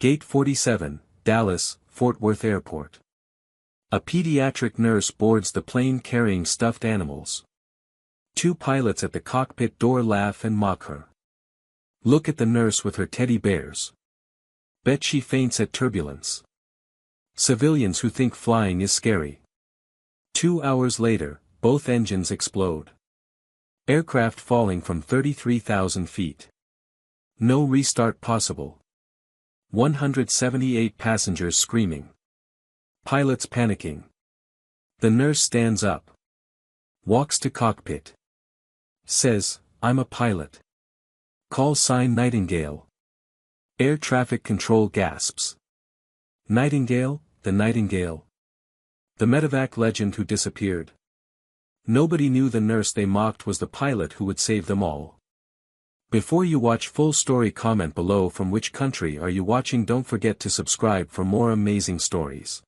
Gate 47, Dallas, Fort Worth Airport. A pediatric nurse boards the plane carrying stuffed animals. Two pilots at the cockpit door laugh and mock her. Look at the nurse with her teddy bears. Bet she faints at turbulence. Civilians who think flying is scary. 2 hours later, both engines explode. Aircraft falling from 33,000 feet. No restart possible. 178 passengers screaming. Pilots panicking. The nurse stands up. Walks to cockpit. Says, "I'm a pilot. Call sign Nightingale." Air traffic control gasps. Nightingale, the Nightingale. The medevac legend who disappeared. Nobody knew the nurse they mocked was the pilot who would save them all. Before you watch full story, comment below from which country are you watching. Don't forget to subscribe for more amazing stories.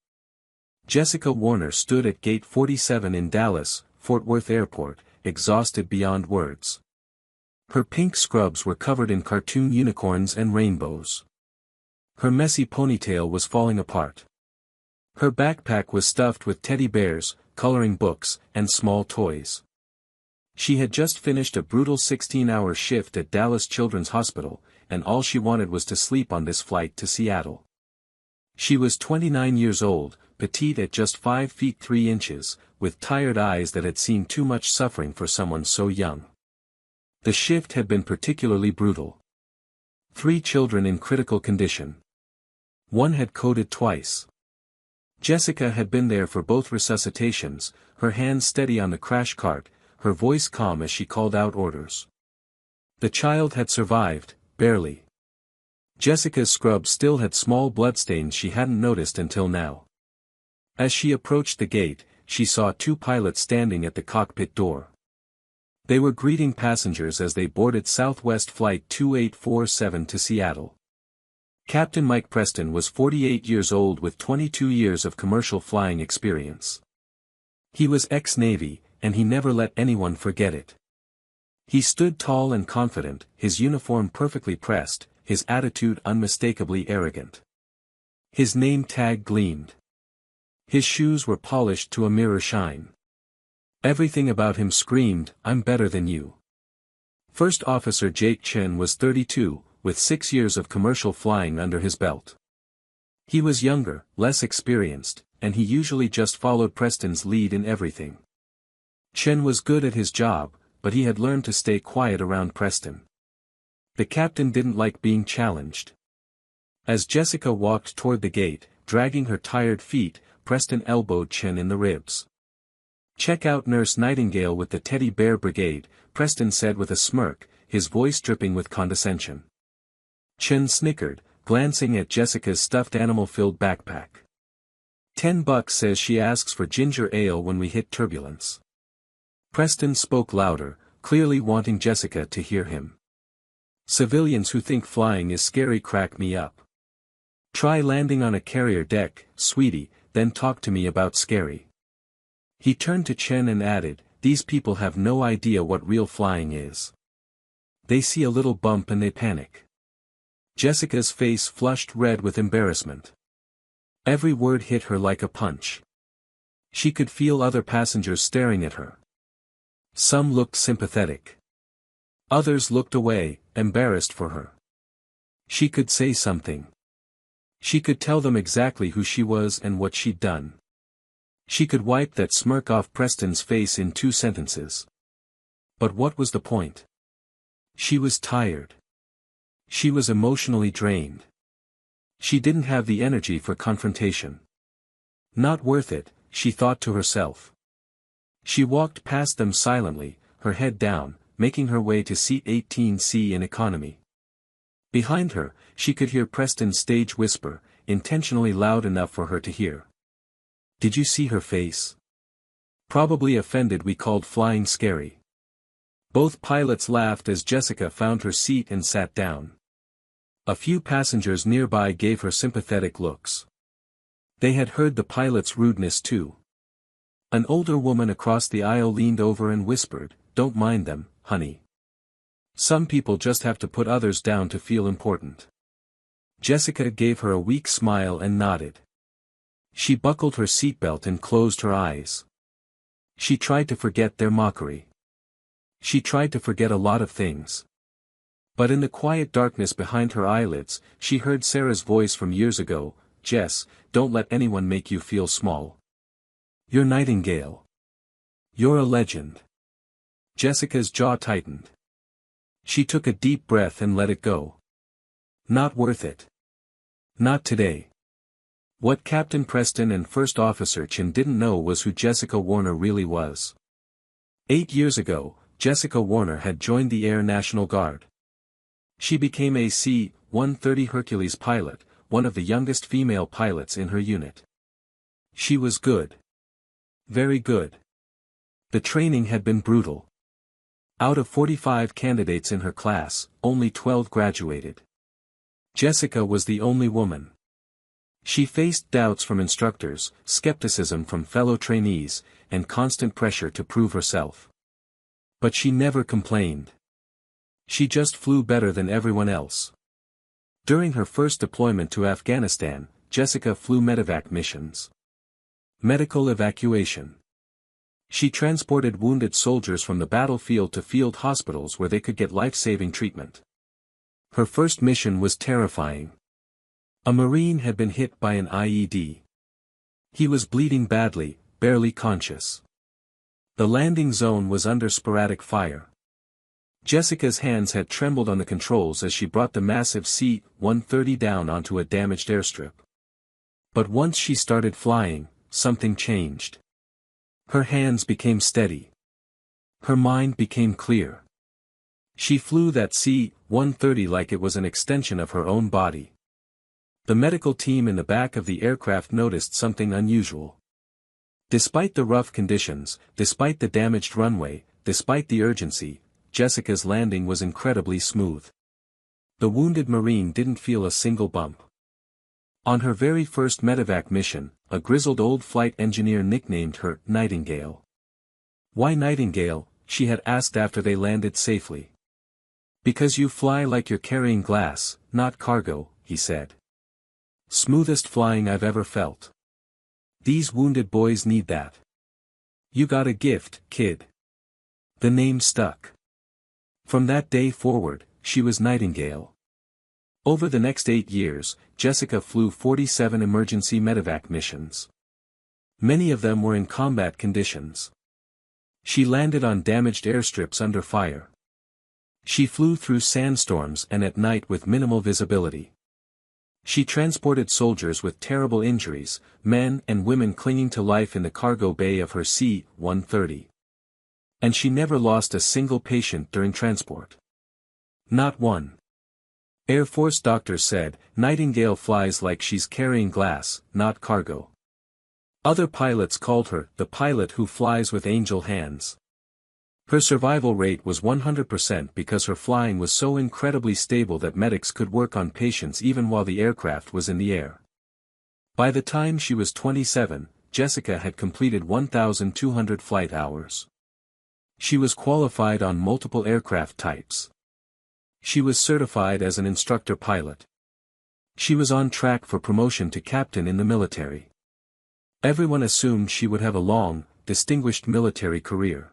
Jessica Warner stood at Gate 47 in Dallas, Fort Worth Airport, exhausted beyond words. Her pink scrubs were covered in cartoon unicorns and rainbows. Her messy ponytail was falling apart. Her backpack was stuffed with teddy bears, coloring books, and small toys. She had just finished a brutal 16-hour shift at Dallas Children's Hospital, and all she wanted was to sleep on this flight to Seattle. She was 29 years old, petite at just 5 feet 3 inches, with tired eyes that had seen too much suffering for someone so young. The shift had been particularly brutal. 3 children in critical condition. One had coded twice. Jessica had been there for both resuscitations, her hands steady on the crash cart, her voice calm as she called out orders. The child had survived, barely. Jessica's scrubs still had small bloodstains she hadn't noticed until now. As she approached the gate, she saw 2 pilots standing at the cockpit door. They were greeting passengers as they boarded Southwest Flight 2847 to Seattle. Captain Mike Preston was 48 years old with 22 years of commercial flying experience. He was ex-Navy, and he never let anyone forget it. He stood tall and confident, his uniform perfectly pressed, his attitude unmistakably arrogant. His name tag gleamed. His shoes were polished to a mirror shine. Everything about him screamed, "I'm better than you." First Officer Jake Chen was 32, with 6 years of commercial flying under his belt. He was younger, less experienced, and he usually just followed Preston's lead in everything. Chen was good at his job, but he had learned to stay quiet around Preston. The captain didn't like being challenged. As Jessica walked toward the gate, dragging her tired feet, Preston elbowed Chen in the ribs. "Check out Nurse Nightingale with the Teddy Bear Brigade," Preston said with a smirk, his voice dripping with condescension. Chen snickered, glancing at Jessica's stuffed animal-filled backpack. $10 says she asks for ginger ale when we hit turbulence. Preston spoke louder, clearly wanting Jessica to hear him. "Civilians who think flying is scary crack me up. Try landing on a carrier deck, sweetie, then talk to me about scary." He turned to Chen and added, "These people have no idea what real flying is. They see a little bump and they panic." Jessica's face flushed red with embarrassment. Every word hit her like a punch. She could feel other passengers staring at her. Some looked sympathetic. Others looked away, embarrassed for her. She could say something. She could tell them exactly who she was and what she'd done. She could wipe that smirk off Preston's face in 2 sentences. But what was the point? She was tired. She was emotionally drained. She didn't have the energy for confrontation. Not worth it, she thought to herself. She walked past them silently, her head down, making her way to seat 18C in economy. Behind her, she could hear Preston's stage whisper, intentionally loud enough for her to hear. "Did you see her face? Probably offended we called flying scary." Both pilots laughed as Jessica found her seat and sat down. A few passengers nearby gave her sympathetic looks. They had heard the pilot's rudeness too. An older woman across the aisle leaned over and whispered, "Don't mind them, honey. Some people just have to put others down to feel important." Jessica gave her a weak smile and nodded. She buckled her seatbelt and closed her eyes. She tried to forget their mockery. She tried to forget a lot of things. But in the quiet darkness behind her eyelids, she heard Sarah's voice from years ago, "Jess, don't let anyone make you feel small. You're Nightingale. You're a legend." Jessica's jaw tightened. She took a deep breath and let it go. Not worth it. Not today. What Captain Preston and First Officer Chin didn't know was who Jessica Warner really was. 8 years ago, Jessica Warner had joined the Air National Guard. She became a C-130 Hercules pilot, one of the youngest female pilots in her unit. She was good. Very good. The training had been brutal. Out of 45 candidates in her class, only 12 graduated. Jessica was the only woman. She faced doubts from instructors, skepticism from fellow trainees, and constant pressure to prove herself. But she never complained. She just flew better than everyone else. During her first deployment to Afghanistan, Jessica flew medevac missions. Medical evacuation. She transported wounded soldiers from the battlefield to field hospitals where they could get life-saving treatment. Her first mission was terrifying. A Marine had been hit by an IED. He was bleeding badly, barely conscious. The landing zone was under sporadic fire. Jessica's hands had trembled on the controls as she brought the massive C-130 down onto a damaged airstrip. But once she started flying, something changed. Her hands became steady. Her mind became clear. She flew that C-130 like it was an extension of her own body. The medical team in the back of the aircraft noticed something unusual. Despite the rough conditions, despite the damaged runway, despite the urgency, Jessica's landing was incredibly smooth. The wounded Marine didn't feel a single bump. On her very first medevac mission, a grizzled old flight engineer nicknamed her Nightingale. "Why Nightingale?" she had asked after they landed safely. "Because you fly like you're carrying glass, not cargo," he said. "Smoothest flying I've ever felt. These wounded boys need that. You got a gift, kid." The name stuck. From that day forward, she was Nightingale. Over the next 8 years, Jessica flew 47 emergency medevac missions. Many of them were in combat conditions. She landed on damaged airstrips under fire. She flew through sandstorms and at night with minimal visibility. She transported soldiers with terrible injuries, men and women clinging to life in the cargo bay of her C-130. And she never lost a single patient during transport. Not one. Air Force doctors said, "Nightingale flies like she's carrying glass, not cargo." Other pilots called her the pilot who flies with angel hands. Her survival rate was 100% because her flying was so incredibly stable that medics could work on patients even while the aircraft was in the air. By the time she was 27, Jessica had completed 1,200 flight hours. She was qualified on multiple aircraft types. She was certified as an instructor pilot. She was on track for promotion to captain in the military. Everyone assumed she would have a long, distinguished military career.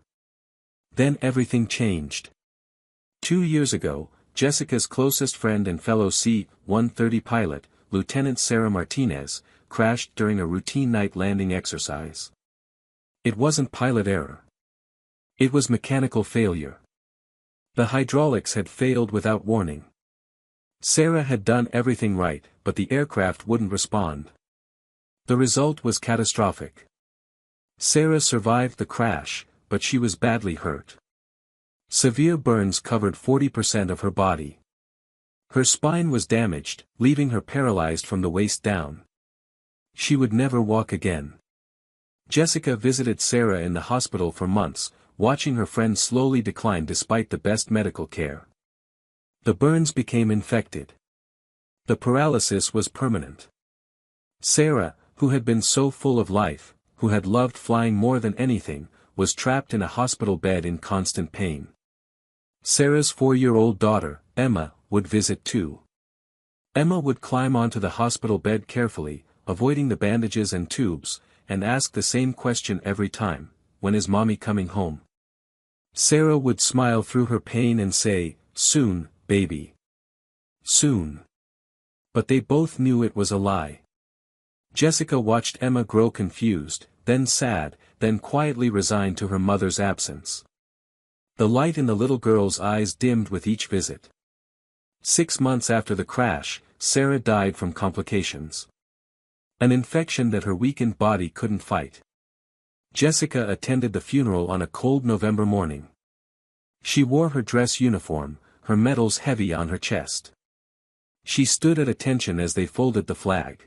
Then everything changed. 2 years ago, Jessica's closest friend and fellow C-130 pilot, Lieutenant Sarah Martinez, crashed during a routine night landing exercise. It wasn't pilot error. It was mechanical failure. The hydraulics had failed without warning. Sarah had done everything right, but the aircraft wouldn't respond. The result was catastrophic. Sarah survived the crash, but she was badly hurt. Severe burns covered 40% of her body. Her spine was damaged, leaving her paralyzed from the waist down. She would never walk again. Jessica visited Sarah in the hospital for months, watching her friend slowly decline despite the best medical care. The burns became infected. The paralysis was permanent. Sarah, who had been so full of life, who had loved flying more than anything, was trapped in a hospital bed in constant pain. Sarah's 4-year-old daughter, Emma, would visit too. Emma would climb onto the hospital bed carefully, avoiding the bandages and tubes, and ask the same question every time, "When is mommy coming home?" Sarah would smile through her pain and say, "Soon, baby. Soon." But they both knew it was a lie. Jessica watched Emma grow confused, then sad, then quietly resigned to her mother's absence. The light in the little girl's eyes dimmed with each visit. 6 months after the crash, Sarah died from complications. An infection that her weakened body couldn't fight. Jessica attended the funeral on a cold November morning. She wore her dress uniform, her medals heavy on her chest. She stood at attention as they folded the flag.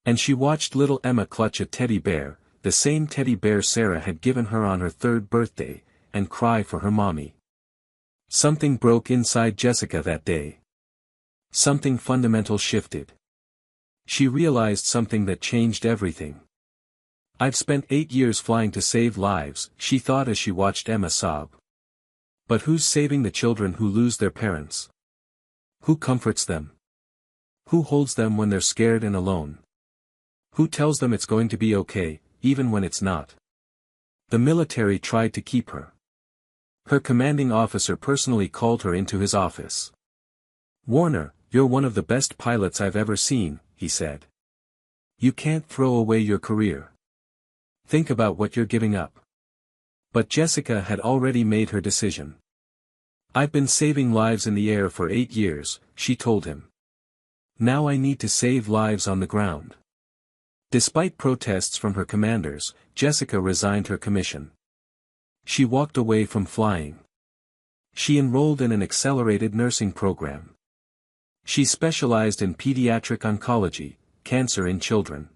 And she watched little Emma clutch a teddy bear, the same teddy bear Sarah had given her on her 3rd birthday, and cry for her mommy. Something broke inside Jessica that day. Something fundamental shifted. She realized something that changed everything. "I've spent 8 years flying to save lives," she thought as she watched Emma sob. But who's saving the children who lose their parents? Who comforts them? Who holds them when they're scared and alone? Who tells them it's going to be okay, even when it's not? The military tried to keep her. Her commanding officer personally called her into his office. "Warner, you're one of the best pilots I've ever seen," he said. "You can't throw away your career. Think about what you're giving up." But Jessica had already made her decision. "I've been saving lives in the air for 8 years, she told him. "Now I need to save lives on the ground." Despite protests from her commanders, Jessica resigned her commission. She walked away from flying. She enrolled in an accelerated nursing program. She specialized in pediatric oncology, cancer in children.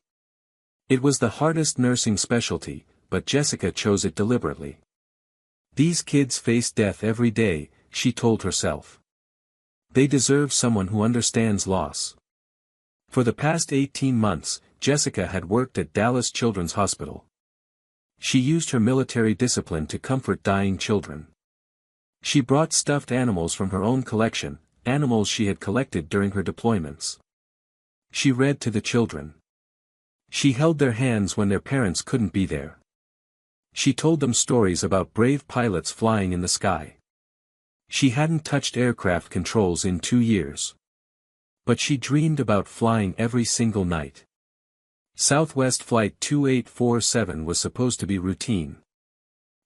It was the hardest nursing specialty, but Jessica chose it deliberately. "These kids face death every day," she told herself. "They deserve someone who understands loss." For the past 18 months, Jessica had worked at Dallas Children's Hospital. She used her military discipline to comfort dying children. She brought stuffed animals from her own collection, animals she had collected during her deployments. She read to the children. She held their hands when their parents couldn't be there. She told them stories about brave pilots flying in the sky. She hadn't touched aircraft controls in 2 years. But she dreamed about flying every single night. Southwest Flight 2847 was supposed to be routine.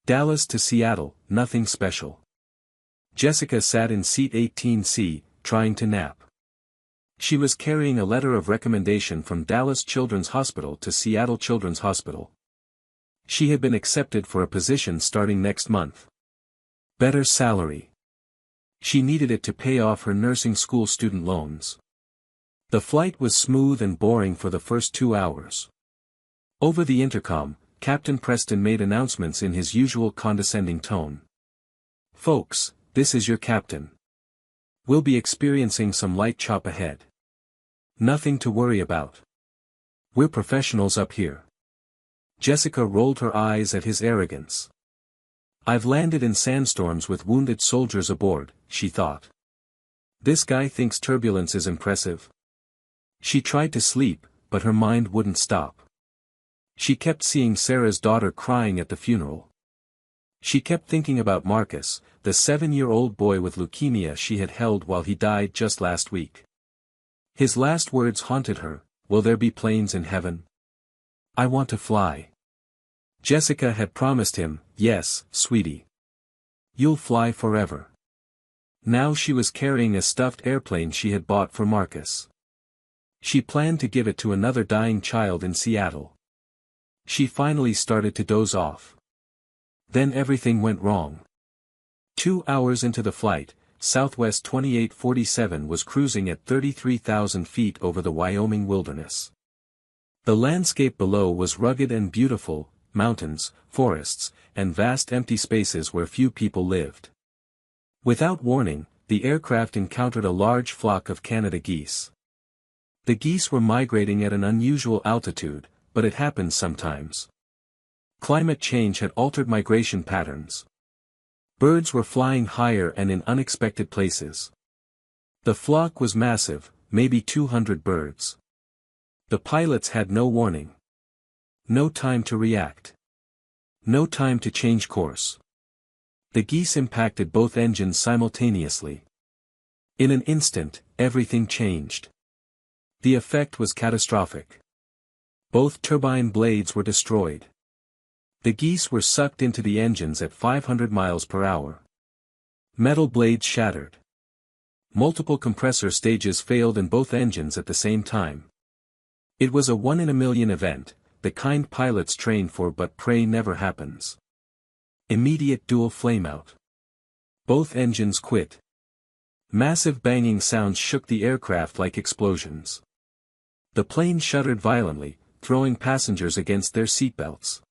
Dallas to Seattle, nothing special. Jessica sat in seat 18C, trying to nap. She was carrying a letter of recommendation from Dallas Children's Hospital to Seattle Children's Hospital. She had been accepted for a position starting next month. Better salary. She needed it to pay off her nursing school student loans. The flight was smooth and boring for the first 2 hours. Over the intercom, Captain Preston made announcements in his usual condescending tone. "Folks, this is your captain. We'll be experiencing some light chop ahead. Nothing to worry about. We're professionals up here." Jessica rolled her eyes at his arrogance. "I've landed in sandstorms with wounded soldiers aboard," she thought. "This guy thinks turbulence is impressive." She tried to sleep, but her mind wouldn't stop. She kept seeing Sarah's daughter crying at the funeral. She kept thinking about Marcus, the 7-year-old boy with leukemia she had held while he died just last week. His last words haunted her, "Will there be planes in heaven? I want to fly." Jessica had promised him, "Yes, sweetie. You'll fly forever." Now she was carrying a stuffed airplane she had bought for Marcus. She planned to give it to another dying child in Seattle. She finally started to doze off. Then everything went wrong. 2 hours into the flight, Southwest 2847 was cruising at 33,000 feet over the Wyoming wilderness. The landscape below was rugged and beautiful, mountains, forests, and vast empty spaces where few people lived. Without warning, the aircraft encountered a large flock of Canada geese. The geese were migrating at an unusual altitude, but it happens sometimes. Climate change had altered migration patterns. Birds were flying higher and in unexpected places. The flock was massive, maybe 200 birds. The pilots had no warning. No time to react. No time to change course. The geese impacted both engines simultaneously. In an instant, everything changed. The effect was catastrophic. Both turbine blades were destroyed. The geese were sucked into the engines at 500 miles per hour. Metal blades shattered. Multiple compressor stages failed in both engines at the same time. It was a one-in-a-million event, the kind pilots train for, but pray never happens. Immediate dual flameout. Both engines quit. Massive banging sounds shook the aircraft like explosions. The plane shuddered violently, throwing passengers against their seatbelts.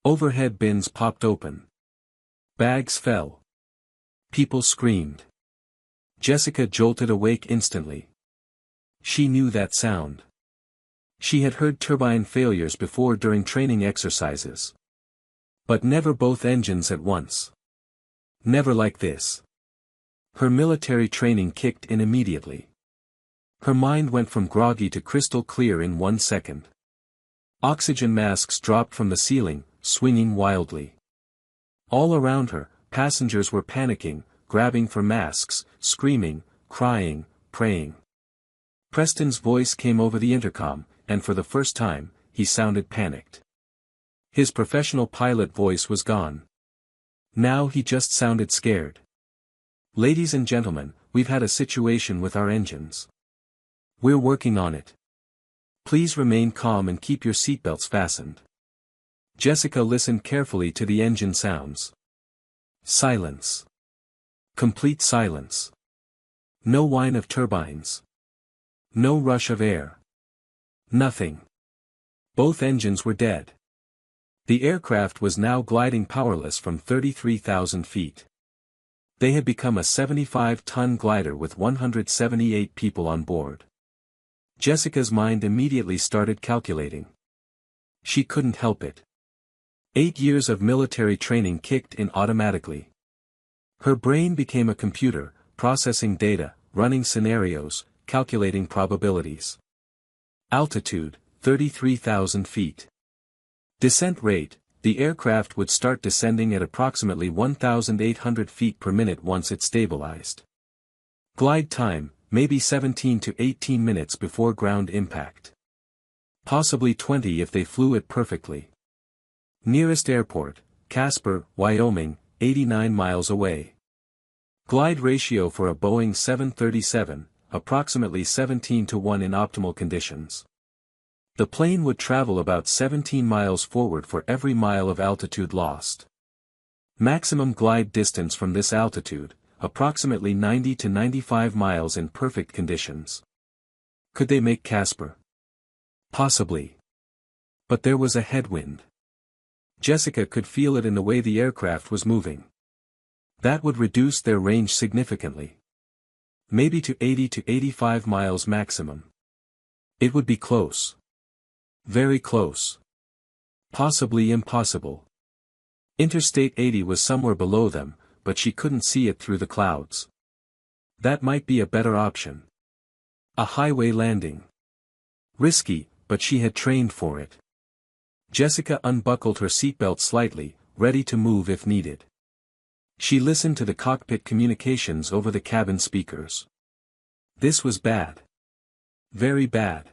Overhead bins popped open. Bags fell. People screamed. Jessica jolted awake instantly. She knew that sound. She had heard turbine failures before during training exercises. But never both engines at once. Never like this. Her military training kicked in immediately. Her mind went from groggy to crystal clear in 1 second. Oxygen masks dropped from the ceiling, swinging wildly. All around her, passengers were panicking, grabbing for masks, screaming, crying, praying. Preston's voice came over the intercom, and for the first time, he sounded panicked. His professional pilot voice was gone. Now he just sounded scared. "Ladies and gentlemen, we've had a situation with our engines. We're working on it. Please remain calm and keep your seatbelts fastened." Jessica listened carefully to the engine sounds. Silence. Complete silence. No whine of turbines. No rush of air. Nothing. Both engines were dead. The aircraft was now gliding powerless from 33,000 feet. They had become a 75-ton glider with 178 people on board. Jessica's mind immediately started calculating. She couldn't help it. 8 years of military training kicked in automatically. Her brain became a computer, processing data, running scenarios, calculating probabilities. Altitude, 33,000 feet. Descent rate, the aircraft would start descending at approximately 1,800 feet per minute once it stabilized. Glide time, maybe 17 to 18 minutes before ground impact. Possibly 20 if they flew it perfectly. Nearest airport, Casper, Wyoming, 89 miles away. Glide ratio for a Boeing 737, approximately 17 to 1 in optimal conditions. The plane would travel about 17 miles forward for every mile of altitude lost. Maximum glide distance from this altitude, approximately 90 to 95 miles in perfect conditions. Could they make Casper? Possibly. But there was a headwind. Jessica could feel it in the way the aircraft was moving. That would reduce their range significantly. Maybe to 80 to 85 miles maximum. It would be close. Very close. Possibly impossible. Interstate 80 was somewhere below them, but she couldn't see it through the clouds. That might be a better option. A highway landing. Risky, but she had trained for it. Jessica unbuckled her seatbelt slightly, ready to move if needed. She listened to the cockpit communications over the cabin speakers. This was bad. Very bad.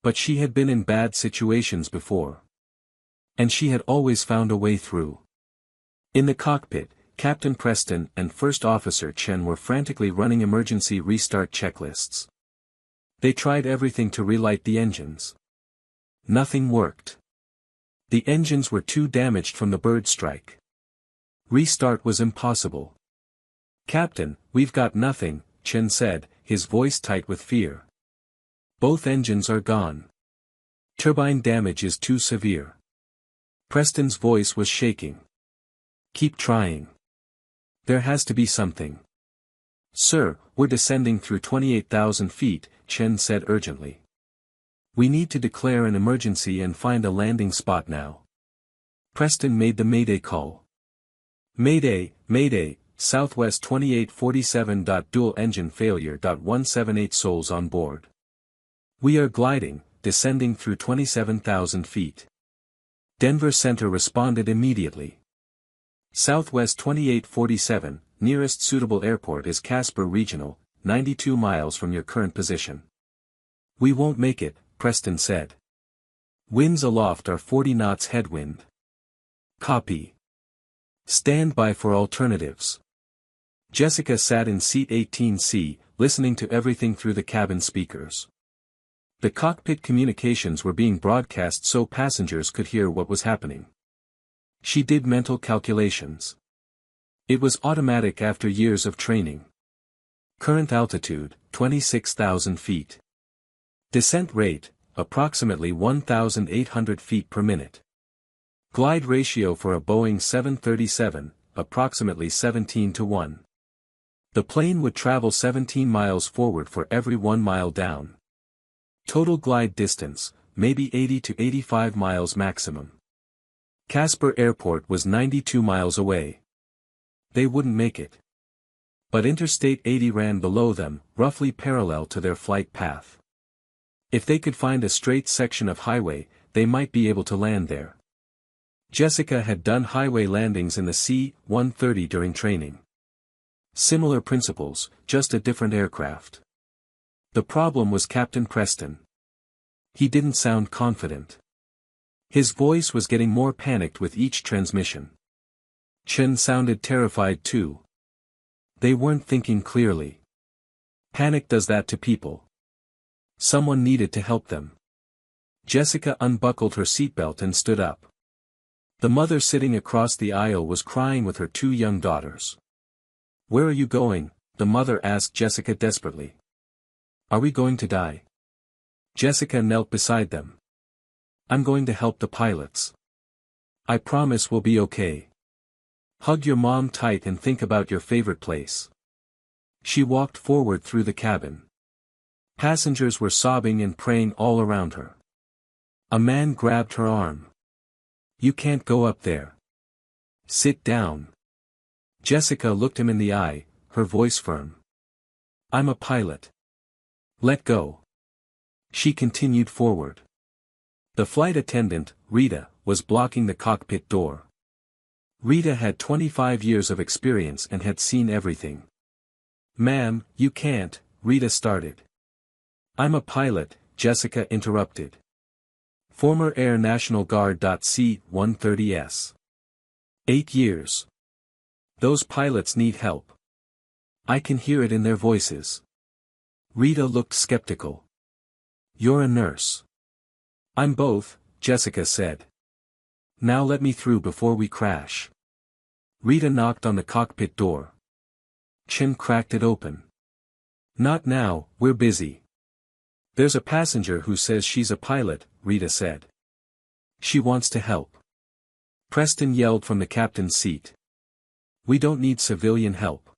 But she had been in bad situations before. And she had always found a way through. In the cockpit, Captain Preston and First Officer Chen were frantically running emergency restart checklists. They tried everything to relight the engines. Nothing worked. The engines were too damaged from the bird strike. Restart was impossible. "Captain, we've got nothing," Chen said, his voice tight with fear. "Both engines are gone. Turbine damage is too severe." Preston's voice was shaking. "Keep trying. There has to be something." "Sir, we're descending through 28,000 feet, Chen said urgently. "We need to declare an emergency and find a landing spot now." Preston made the Mayday call. "Mayday, Mayday, Southwest 2847. Dual engine failure. 178 souls on board. We are gliding, descending through 27,000 feet. Denver Center responded immediately. Southwest 2847, nearest suitable airport is Casper Regional, 92 miles from your current position. We won't make it, Preston said. Winds aloft are 40 knots headwind. Copy. Stand by for alternatives. Jessica sat in seat 18C, listening to everything through the cabin speakers. The cockpit communications were being broadcast so passengers could hear what was happening. She did mental calculations. It was automatic after years of training. Current altitude, 26,000 feet. Descent rate, approximately 1,800 feet per minute. Glide ratio for a Boeing 737, approximately 17:1. The plane would travel 17 miles forward for every 1 mile down. Total glide distance, maybe 80 to 85 miles maximum. Casper Airport was 92 miles away. They wouldn't make it. But Interstate 80 ran below them, roughly parallel to their flight path. If they could find a straight section of highway, they might be able to land there. Jessica had done highway landings in the C-130 during training. Similar principles, just a different aircraft. The problem was Captain Preston. He didn't sound confident. His voice was getting more panicked with each transmission. Chen sounded terrified too. They weren't thinking clearly. Panic does that to people. Someone needed to help them. Jessica unbuckled her seatbelt and stood up. The mother sitting across the aisle was crying with her 2 young daughters. "Where are you going?" the mother asked Jessica desperately. "Are we going to die?" Jessica knelt beside them. "I'm going to help the pilots. I promise we'll be okay. Hug your mom tight and think about your favorite place." She walked forward through the cabin. Passengers were sobbing and praying all around her. A man grabbed her arm. "You can't go up there. Sit down." Jessica looked him in the eye, her voice firm. "I'm a pilot. Let go." She continued forward. The flight attendant, Rita, was blocking the cockpit door. Rita had 25 years of experience and had seen everything. "Ma'am, you can't," Rita started. "I'm a pilot," Jessica interrupted. "Former Air National Guard. C-130S. 8 years. Those pilots need help. I can hear it in their voices." Rita looked skeptical. "You're a nurse." "I'm both," Jessica said. "Now let me through before we crash." Rita knocked on the cockpit door. Chen cracked it open. "Not now, we're busy." "There's a passenger who says she's a pilot," Rita said. "She wants to help." Preston yelled from the captain's seat. "We don't need civilian help.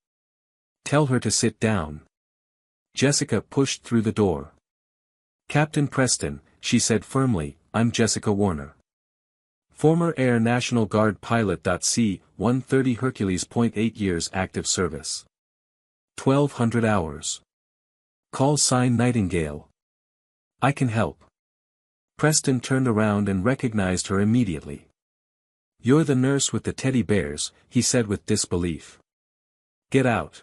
Tell her to sit down." Jessica pushed through the door. "Captain Preston," she said firmly, "I'm Jessica Warner. Former Air National Guard pilot. C-130 Hercules. 8 years active service. 1,200 hours. Call sign Nightingale. I can help." Preston turned around and recognized her immediately. "You're the nurse with the teddy bears," he said with disbelief. "Get out.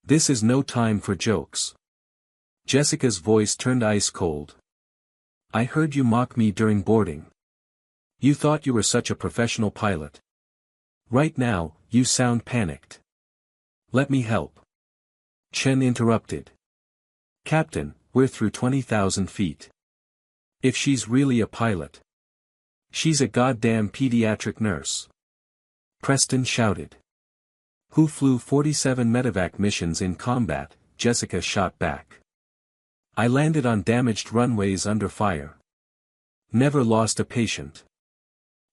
This is no time for jokes." Jessica's voice turned ice cold. "I heard you mock me during boarding. You thought you were such a professional pilot. Right now, you sound panicked. Let me help." Chen interrupted. "Captain, we're through 20,000 feet. If she's really a pilot. She's a goddamn pediatric nurse." Preston shouted. "Who flew 47 medevac missions in combat?" Jessica shot back. "I landed on damaged runways under fire. Never lost a patient.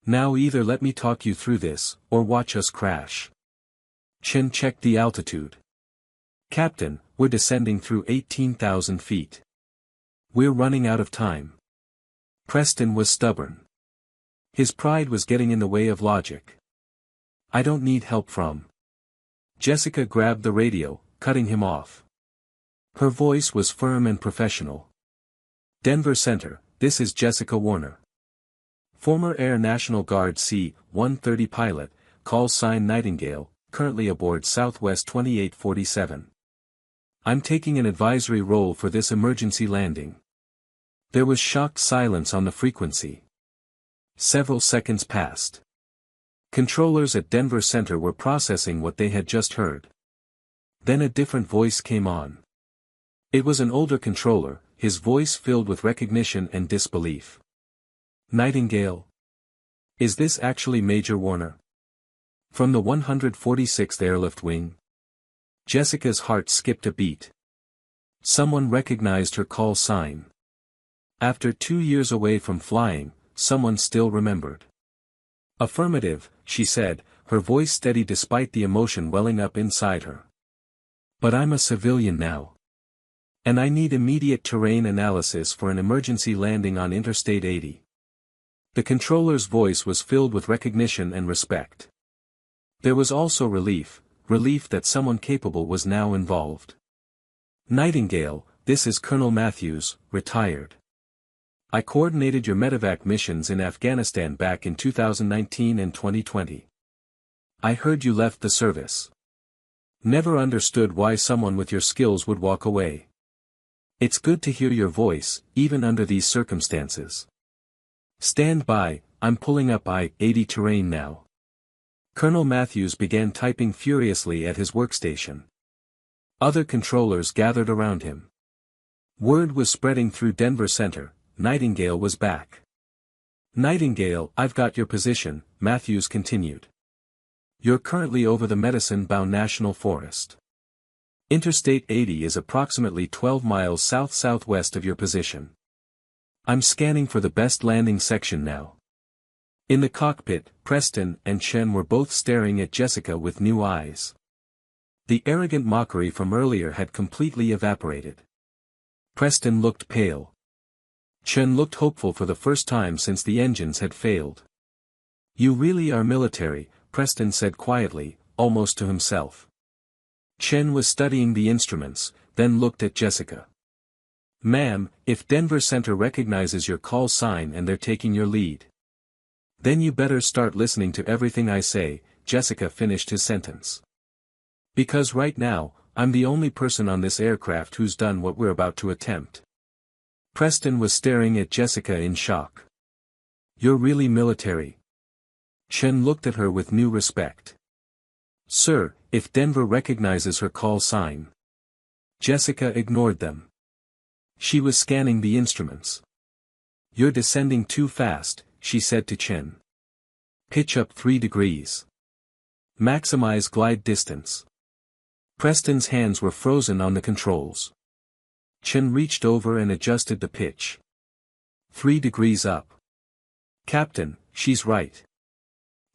Now either let me talk you through this, or watch us crash." Chen checked the altitude. "Captain, we're descending through 18,000 feet. We're running out of time." Preston was stubborn. His pride was getting in the way of logic. "I don't need help from Jessica grabbed the radio, cutting him off. Her voice was firm and professional. Denver Center, this is Jessica Warner. Former Air National Guard C-130 pilot, call sign Nightingale, currently aboard Southwest 2847. I'm taking an advisory role for this emergency landing. There was shocked silence on the frequency. Several seconds passed. Controllers at Denver Center were processing what they had just heard. Then a different voice came on. It was an older controller, his voice filled with recognition and disbelief. Nightingale? Is this actually Major Warner? From the 146th Airlift Wing? Jessica's heart skipped a beat. Someone recognized her call sign. After 2 years away from flying, someone still remembered. Affirmative, she said, her voice steady despite the emotion welling up inside her. But I'm a civilian now. And I need immediate terrain analysis for an emergency landing on Interstate 80. The controller's voice was filled with recognition and respect. There was also relief that someone capable was now involved. Nightingale, this is Colonel Matthews, retired. I coordinated your medevac missions in Afghanistan back in 2019 and 2020. I heard you left the service. Never understood why someone with your skills would walk away. It's good to hear your voice, even under these circumstances. Stand by, I'm pulling up I-80 terrain now. Colonel Matthews began typing furiously at his workstation. Other controllers gathered around him. Word was spreading through Denver Center, Nightingale was back. Nightingale, I've got your position, Matthews continued. You're currently over the Medicine-bound National Forest. Interstate 80 is approximately 12 miles south-southwest of your position. I'm scanning for the best landing section now. In the cockpit, Preston and Chen were both staring at Jessica with new eyes. The arrogant mockery from earlier had completely evaporated. Preston looked pale. Chen looked hopeful for the first time since the engines had failed. You really are military, Preston said quietly, almost to himself. Chen was studying the instruments, then looked at Jessica. Ma'am, if Denver Center recognizes your call sign and they're taking your lead, then you better start listening to everything I say, Jessica finished his sentence. Because right now, I'm the only person on this aircraft who's done what we're about to attempt. Preston was staring at Jessica in shock. You're really military. Chen looked at her with new respect. Sir, if Denver recognizes her call sign. Jessica ignored them. She was scanning the instruments. You're descending too fast, she said to Chen. Pitch up 3 degrees. Maximize glide distance. Preston's hands were frozen on the controls. Chen reached over and adjusted the pitch. 3 degrees up. Captain, she's right.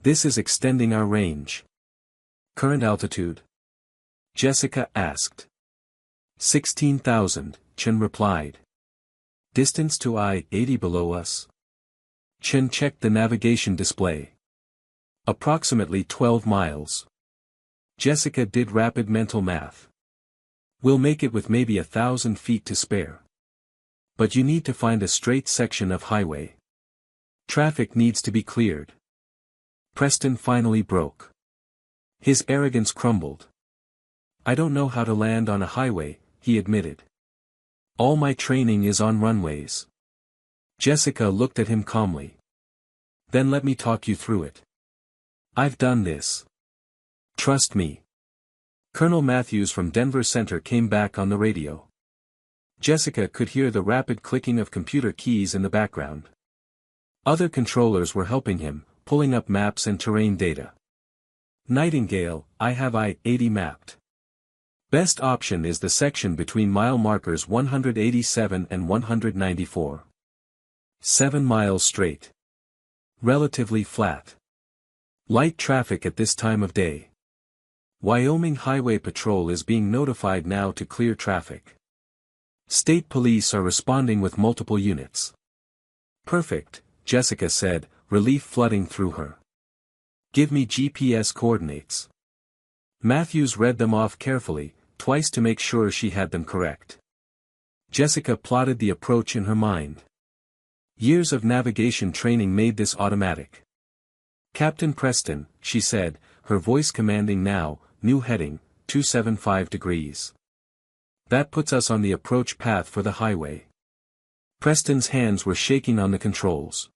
This is extending our range. Current altitude? Jessica asked. 16,000, Chen replied. Distance to I-80 below us? Chen checked the navigation display. Approximately 12 miles. Jessica did rapid mental math. We'll make it with maybe 1,000 feet to spare. But you need to find a straight section of highway. Traffic needs to be cleared. Preston finally broke. His arrogance crumbled. I don't know how to land on a highway, he admitted. All my training is on runways. Jessica looked at him calmly. Then let me talk you through it. I've done this. Trust me. Colonel Matthews from Denver Center came back on the radio. Jessica could hear the rapid clicking of computer keys in the background. Other controllers were helping him, pulling up maps and terrain data. Nightingale, I have I-80 mapped. Best option is the section between mile markers 187 and 194. 7 miles straight. Relatively flat. Light traffic at this time of day. Wyoming Highway Patrol is being notified now to clear traffic. State police are responding with multiple units. Perfect, Jessica said, relief flooding through her. Give me GPS coordinates. Matthews read them off carefully, twice to make sure she had them correct. Jessica plotted the approach in her mind. Years of navigation training made this automatic. "Captain Preston," she said, her voice commanding now, "new heading, 275 degrees. That puts us on the approach path for the highway." Preston's hands were shaking on the controls.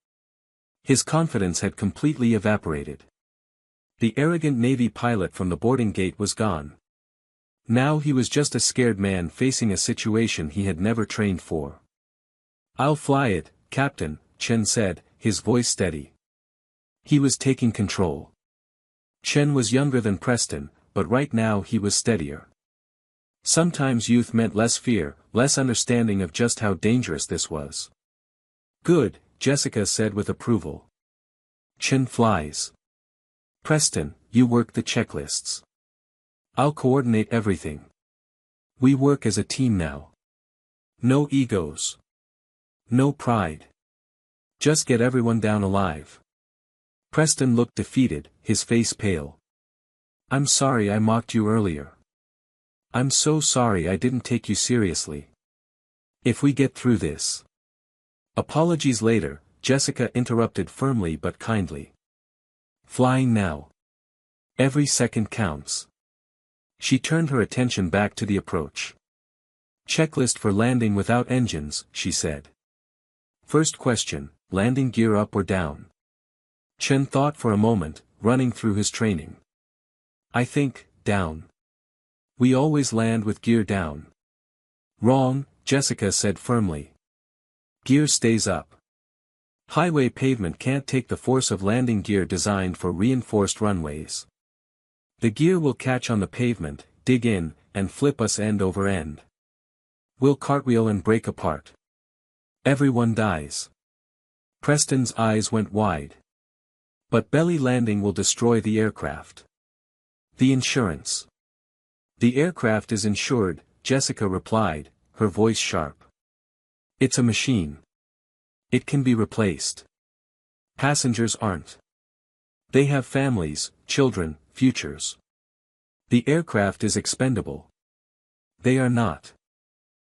His confidence had completely evaporated. The arrogant Navy pilot from the boarding gate was gone. Now he was just a scared man facing a situation he had never trained for. "I'll fly it, Captain," Chen said, his voice steady. He was taking control. Chen was younger than Preston, but right now he was steadier. Sometimes youth meant less fear, less understanding of just how dangerous this was. "Good," Jessica said with approval. "Chen flies. Preston, you work the checklists. I'll coordinate everything. We work as a team now. No egos. No pride. Just get everyone down alive." Preston looked defeated, his face pale. "I'm sorry I mocked you earlier. I'm so sorry I didn't take you seriously. If we get through this." Apologies later, Jessica interrupted firmly but kindly. "Flying now. Every second counts." She turned her attention back to the approach. "Checklist for landing without engines," she said. "First question, landing gear up or down?" Chen thought for a moment, running through his training. "I think, down. We always land with gear down." "Wrong," Jessica said firmly. "Gear stays up. Highway pavement can't take the force of landing gear designed for reinforced runways. The gear will catch on the pavement, dig in, and flip us end over end. We'll cartwheel and break apart. Everyone dies." Preston's eyes went wide. "But belly landing will destroy the aircraft." "The insurance." "The aircraft is insured," Jessica replied, her voice sharp. "It's a machine. It can be replaced. Passengers aren't. They have families, children, futures. The aircraft is expendable. They are not.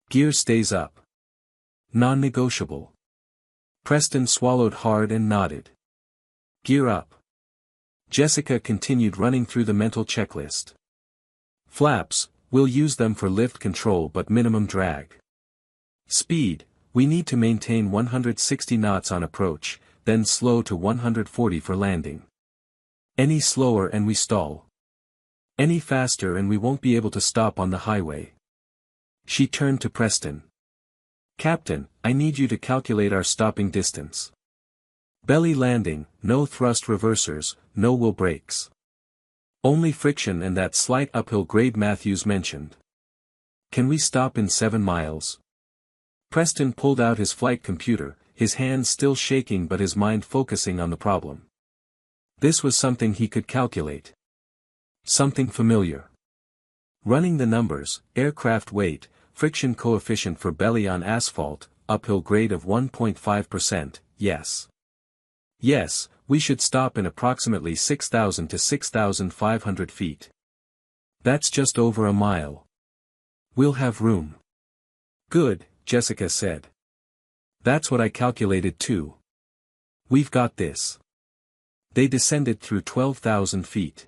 Gear stays up. Non-negotiable." Preston swallowed hard and nodded. "Gear up." Jessica continued running through the mental checklist. "Flaps, we'll use them for lift control but minimum drag. Speed, we need to maintain 160 knots on approach, then slow to 140 for landing. Any slower and we stall. Any faster and we won't be able to stop on the highway." She turned to Preston. "Captain, I need you to calculate our stopping distance. Belly landing, no thrust reversers, no wheel brakes. Only friction and that slight uphill grade Matthews mentioned. Can we stop in 7 miles? Preston pulled out his flight computer, his hands still shaking but his mind focusing on the problem. This was something he could calculate. Something familiar. Running the numbers, aircraft weight, friction coefficient for belly on asphalt, uphill grade of 1.5%, yes. Yes, we should stop in approximately 6,000 to 6,500 feet. That's just over a mile. We'll have room. Good, Jessica said. That's what I calculated too. We've got this. They descended through 12,000 feet.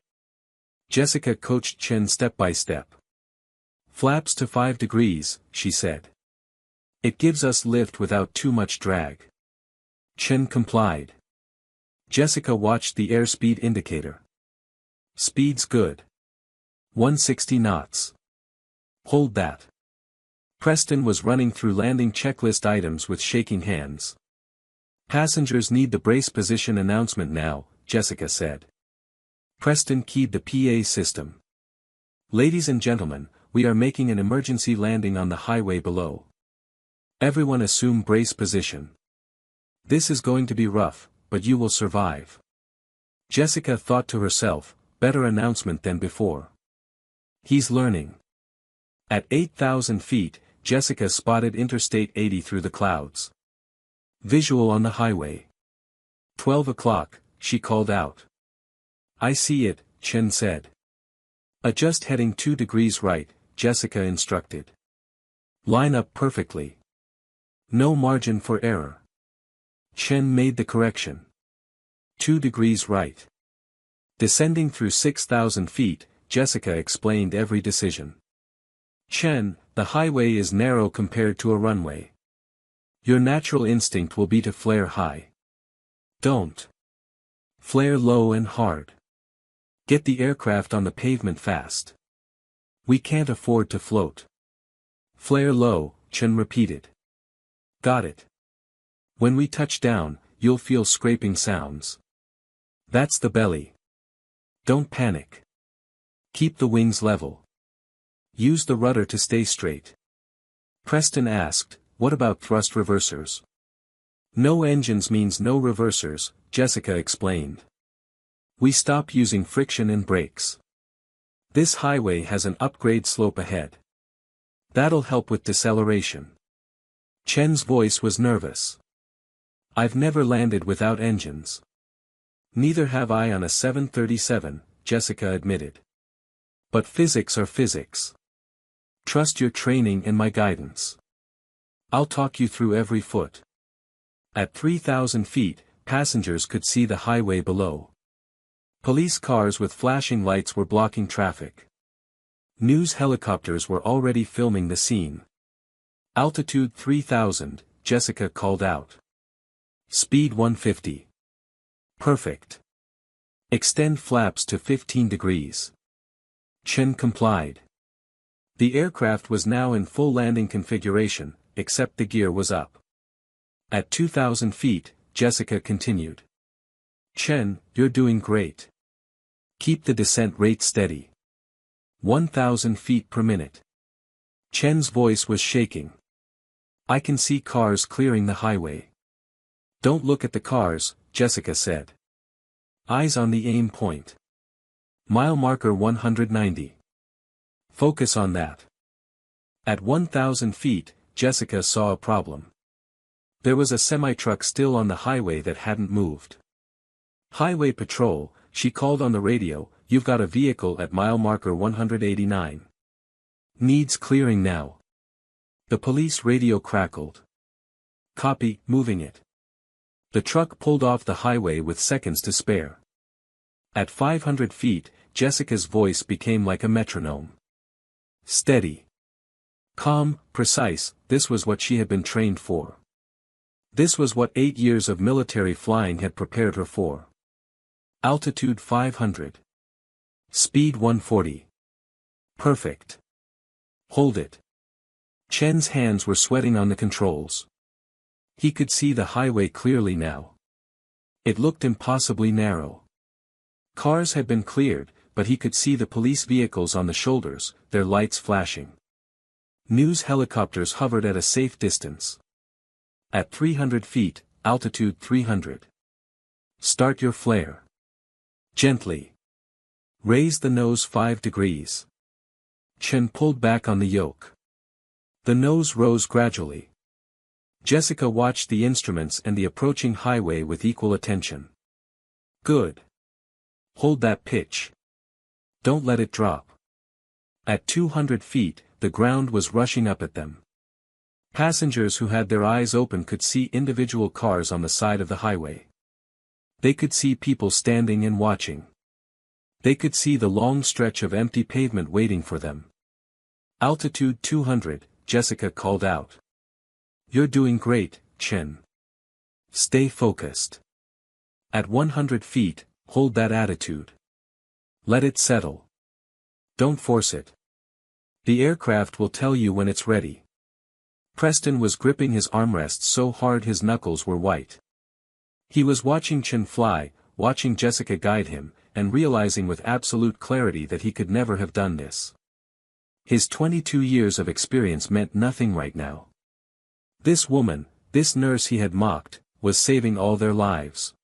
Jessica coached Chen step by step. Flaps to 5 degrees, she said. It gives us lift without too much drag. Chen complied. Jessica watched the airspeed indicator. Speed's good. 160 knots. Hold that. Preston was running through landing checklist items with shaking hands. Passengers need the brace position announcement now, Jessica said. Preston keyed the PA system. Ladies and gentlemen, we are making an emergency landing on the highway below. Everyone assume brace position. This is going to be rough, but you will survive. Jessica thought to herself, better announcement than before. He's learning. At 8,000 feet, Jessica spotted Interstate 80 through the clouds. Visual on the highway. 12 o'clock, she called out. I see it, Chen said. Adjust heading 2 degrees right, Jessica instructed. Line up perfectly. No margin for error. Chen made the correction. 2 degrees right. Descending through 6,000 feet, Jessica explained every decision. Chen, the highway is narrow compared to a runway. Your natural instinct will be to flare high. Don't. Flare low and hard. Get the aircraft on the pavement fast. We can't afford to float. Flare low, Chen repeated. Got it. When we touch down, you'll feel scraping sounds. That's the belly. Don't panic. Keep the wings level. Use the rudder to stay straight. Preston asked, what about thrust reversers? No engines means no reversers, Jessica explained. We stop using friction and brakes. This highway has an upgrade slope ahead. That'll help with deceleration. Chen's voice was nervous. I've never landed without engines. Neither have I on a 737, Jessica admitted. But physics are physics. Trust your training and my guidance. I'll talk you through every foot. At 3,000 feet, passengers could see the highway below. Police cars with flashing lights were blocking traffic. News helicopters were already filming the scene. Altitude 3,000, Jessica called out. Speed 150. Perfect. Extend flaps to 15 degrees. Chen complied. The aircraft was now in full landing configuration, except the gear was up. At 2,000 feet, Jessica continued. Chen, you're doing great. Keep the descent rate steady. 1,000 feet per minute. Chen's voice was shaking. I can see cars clearing the highway. Don't look at the cars, Jessica said. Eyes on the aim point. Mile marker 190. Focus on that. At 1,000 feet, Jessica saw a problem. There was a semi-truck still on the highway that hadn't moved. Highway patrol, she called on the radio, you've got a vehicle at mile marker 189. Needs clearing now. The police radio crackled. Copy, moving it. The truck pulled off the highway with seconds to spare. At 500 feet, Jessica's voice became like a metronome. Steady. Calm, precise, this was what she had been trained for. This was what 8 years of military flying had prepared her for. Altitude 500. Speed 140. Perfect. Hold it. Chen's hands were sweating on the controls. He could see the highway clearly now. It looked impossibly narrow. Cars had been cleared, but he could see the police vehicles on the shoulders, their lights flashing. News helicopters hovered at a safe distance. At 300 feet, altitude 300. Start your flare. Gently. Raise the nose 5 degrees. Chen pulled back on the yoke. The nose rose gradually. Jessica watched the instruments and the approaching highway with equal attention. Good. Hold that pitch. Don't let it drop. At 200 feet, the ground was rushing up at them. Passengers who had their eyes open could see individual cars on the side of the highway. They could see people standing and watching. They could see the long stretch of empty pavement waiting for them. Altitude 200, Jessica called out. You're doing great, Chen. Stay focused. At 100 feet, hold that attitude. Let it settle. Don't force it. The aircraft will tell you when it's ready. Preston was gripping his armrests so hard his knuckles were white. He was watching Chen fly, watching Jessica guide him, and realizing with absolute clarity that he could never have done this. His 22 years of experience meant nothing right now. This woman, this nurse he had mocked, was saving all their lives.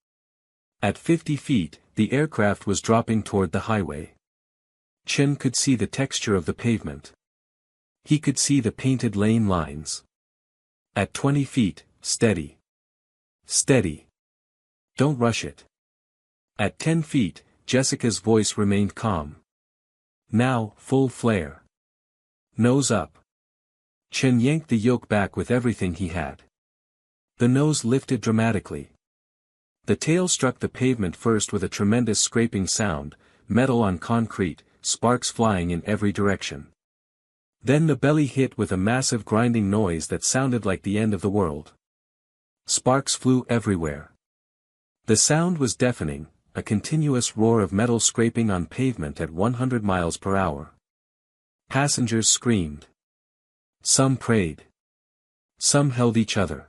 At 50 feet, the aircraft was dropping toward the highway. Chen could see the texture of the pavement. He could see the painted lane lines. At 20 feet, steady. Steady. Don't rush it. At 10 feet, Jessica's voice remained calm. Now, full flare. Nose up. Chen yanked the yoke back with everything he had. The nose lifted dramatically. The tail struck the pavement first with a tremendous scraping sound, metal on concrete, sparks flying in every direction. Then the belly hit with a massive grinding noise that sounded like the end of the world. Sparks flew everywhere. The sound was deafening, a continuous roar of metal scraping on pavement at 100 miles per hour. Passengers screamed. Some prayed. Some held each other.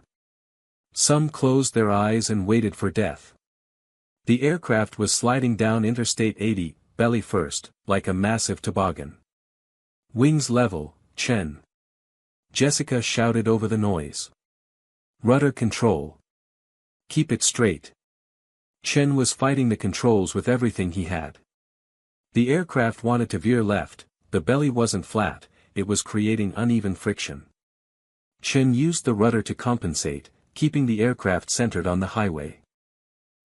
Some closed their eyes and waited for death. The aircraft was sliding down Interstate 80, belly first, like a massive toboggan. Wings level, Chen. Jessica shouted over the noise. Rudder control. Keep it straight. Chen was fighting the controls with everything he had. The aircraft wanted to veer left, the belly wasn't flat, it was creating uneven friction. Chen used the rudder to compensate, keeping the aircraft centered on the highway.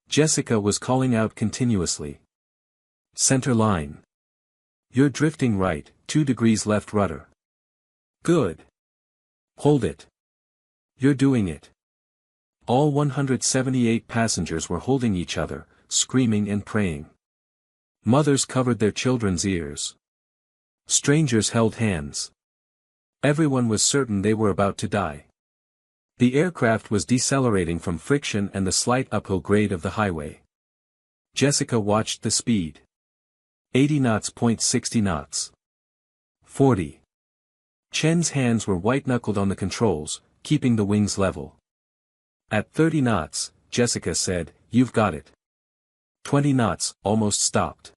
Jessica was calling out continuously. Center line. You're drifting right, 2 degrees left rudder. Good. Hold it. You're doing it. All 178 passengers were holding each other, screaming and praying. Mothers covered their children's ears. Strangers held hands. Everyone was certain they were about to die. The aircraft was decelerating from friction and the slight uphill grade of the highway. Jessica watched the speed. 80 knots. 60 knots. 40. Chen's hands were white-knuckled on the controls, keeping the wings level. At 30 knots, Jessica said, "You've got it." 20 knots, almost stopped.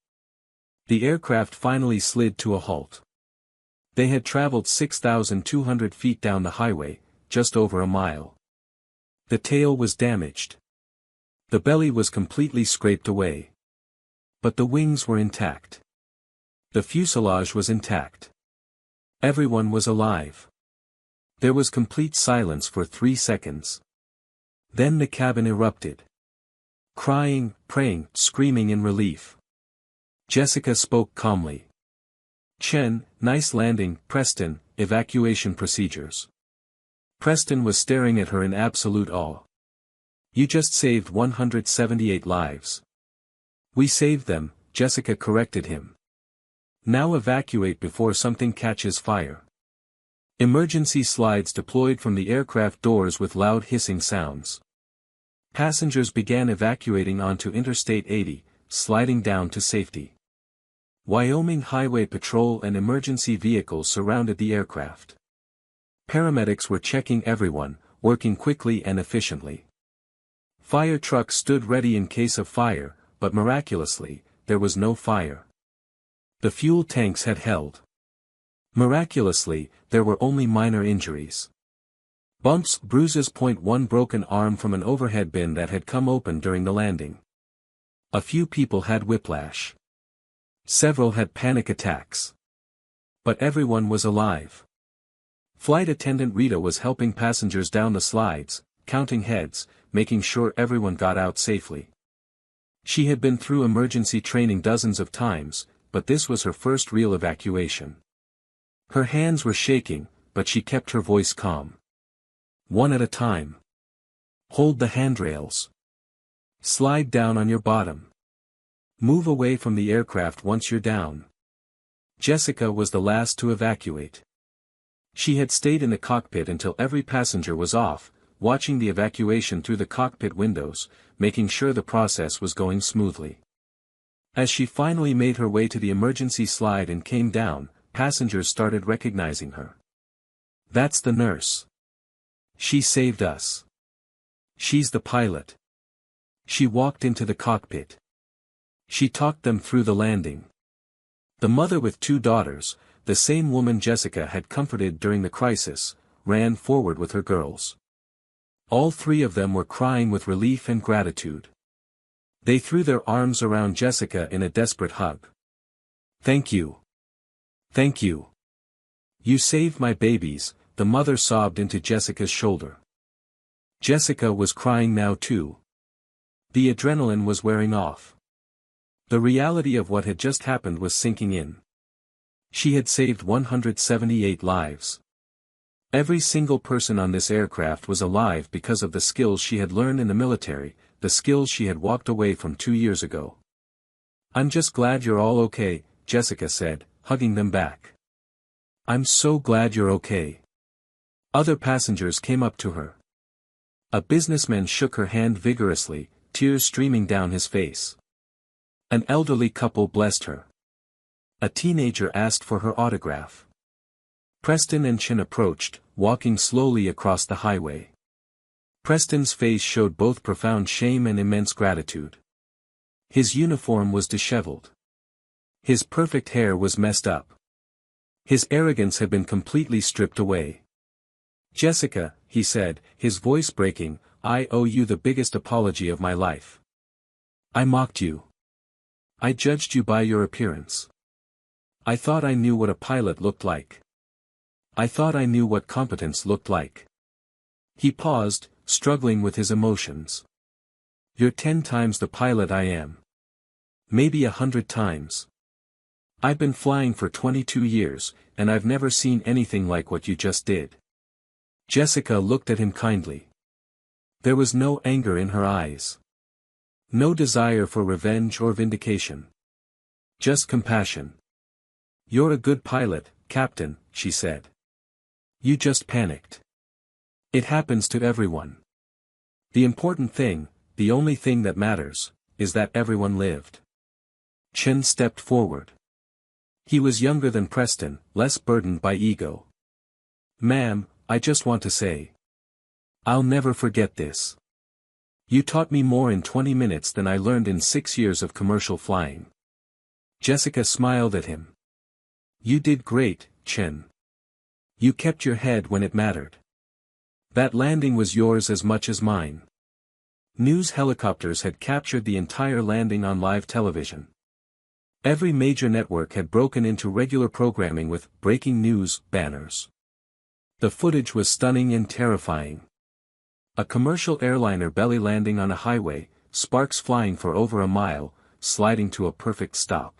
The aircraft finally slid to a halt. They had traveled 6,200 feet down the highway, just over a mile. The tail was damaged. The belly was completely scraped away. But the wings were intact. The fuselage was intact. Everyone was alive. There was complete silence for 3 seconds. Then the cabin erupted. Crying, praying, screaming in relief. Jessica spoke calmly. Chen, nice landing. Preston, evacuation procedures. Preston was staring at her in absolute awe. You just saved 178 lives. We saved them, Jessica corrected him. Now evacuate before something catches fire. Emergency slides deployed from the aircraft doors with loud hissing sounds. Passengers began evacuating onto Interstate 80, sliding down to safety. Wyoming Highway Patrol and emergency vehicles surrounded the aircraft. Paramedics were checking everyone, working quickly and efficiently. Fire trucks stood ready in case of fire, but miraculously, there was no fire. The fuel tanks had held. Miraculously, there were only minor injuries. Bumps, bruises. 1 broken arm from an overhead bin that had come open during the landing. A few people had whiplash. Several had panic attacks. But everyone was alive. Flight attendant Rita was helping passengers down the slides, counting heads, making sure everyone got out safely. She had been through emergency training dozens of times, but this was her first real evacuation. Her hands were shaking, but she kept her voice calm. One at a time. Hold the handrails. Slide down on your bottom. Move away from the aircraft once you're down. Jessica was the last to evacuate. She had stayed in the cockpit until every passenger was off, watching the evacuation through the cockpit windows, making sure the process was going smoothly. As she finally made her way to the emergency slide and came down, passengers started recognizing her. That's the nurse. She saved us. She's the pilot. She walked into the cockpit. She talked them through the landing. The mother with 2 daughters, the same woman Jessica had comforted during the crisis, ran forward with her girls. All 3 of them were crying with relief and gratitude. They threw their arms around Jessica in a desperate hug. Thank you. Thank you. You saved my babies, the mother sobbed into Jessica's shoulder. Jessica was crying now too. The adrenaline was wearing off. The reality of what had just happened was sinking in. She had saved 178 lives. Every single person on this aircraft was alive because of the skills she had learned in the military, the skills she had walked away from 2 years ago. "I'm just glad you're all okay," Jessica said, hugging them back. "I'm so glad you're okay." Other passengers came up to her. A businessman shook her hand vigorously, tears streaming down his face. An elderly couple blessed her. A teenager asked for her autograph. Preston and Chin approached, walking slowly across the highway. Preston's face showed both profound shame and immense gratitude. His uniform was disheveled. His perfect hair was messed up. His arrogance had been completely stripped away. "Jessica," he said, his voice breaking, "I owe you the biggest apology of my life. I mocked you. I judged you by your appearance. I thought I knew what a pilot looked like. I thought I knew what competence looked like." He paused, struggling with his emotions. "You're 10 times the pilot I am. Maybe 100 times. I've been flying for 22 years, and I've never seen anything like what you just did." Jessica looked at him kindly. There was no anger in her eyes. No desire for revenge or vindication. Just compassion. "You're a good pilot, Captain," she said. "You just panicked. It happens to everyone. The important thing, the only thing that matters, is that everyone lived." Chen stepped forward. He was younger than Preston, less burdened by ego. "Ma'am, I just want to say. I'll never forget this. You taught me more in 20 minutes than I learned in 6 years of commercial flying." Jessica smiled at him. "You did great, Chen. You kept your head when it mattered. That landing was yours as much as mine." News helicopters had captured the entire landing on live television. Every major network had broken into regular programming with "breaking news" banners. The footage was stunning and terrifying. A commercial airliner belly landing on a highway, sparks flying for over a mile, sliding to a perfect stop.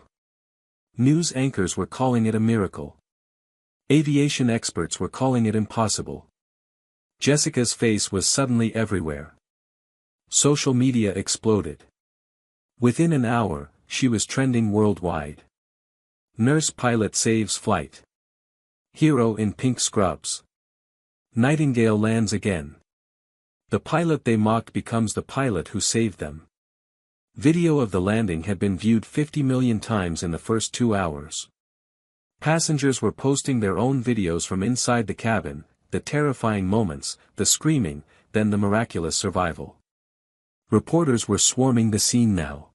News anchors were calling it a miracle. Aviation experts were calling it impossible. Jessica's face was suddenly everywhere. Social media exploded. Within an hour, she was trending worldwide. Nurse pilot saves flight. Hero in pink scrubs. Nightingale lands again. The pilot they mocked becomes the pilot who saved them. Video of the landing had been viewed 50 million times in the first 2 hours. Passengers were posting their own videos from inside the cabin, the terrifying moments, the screaming, then the miraculous survival. Reporters were swarming the scene now.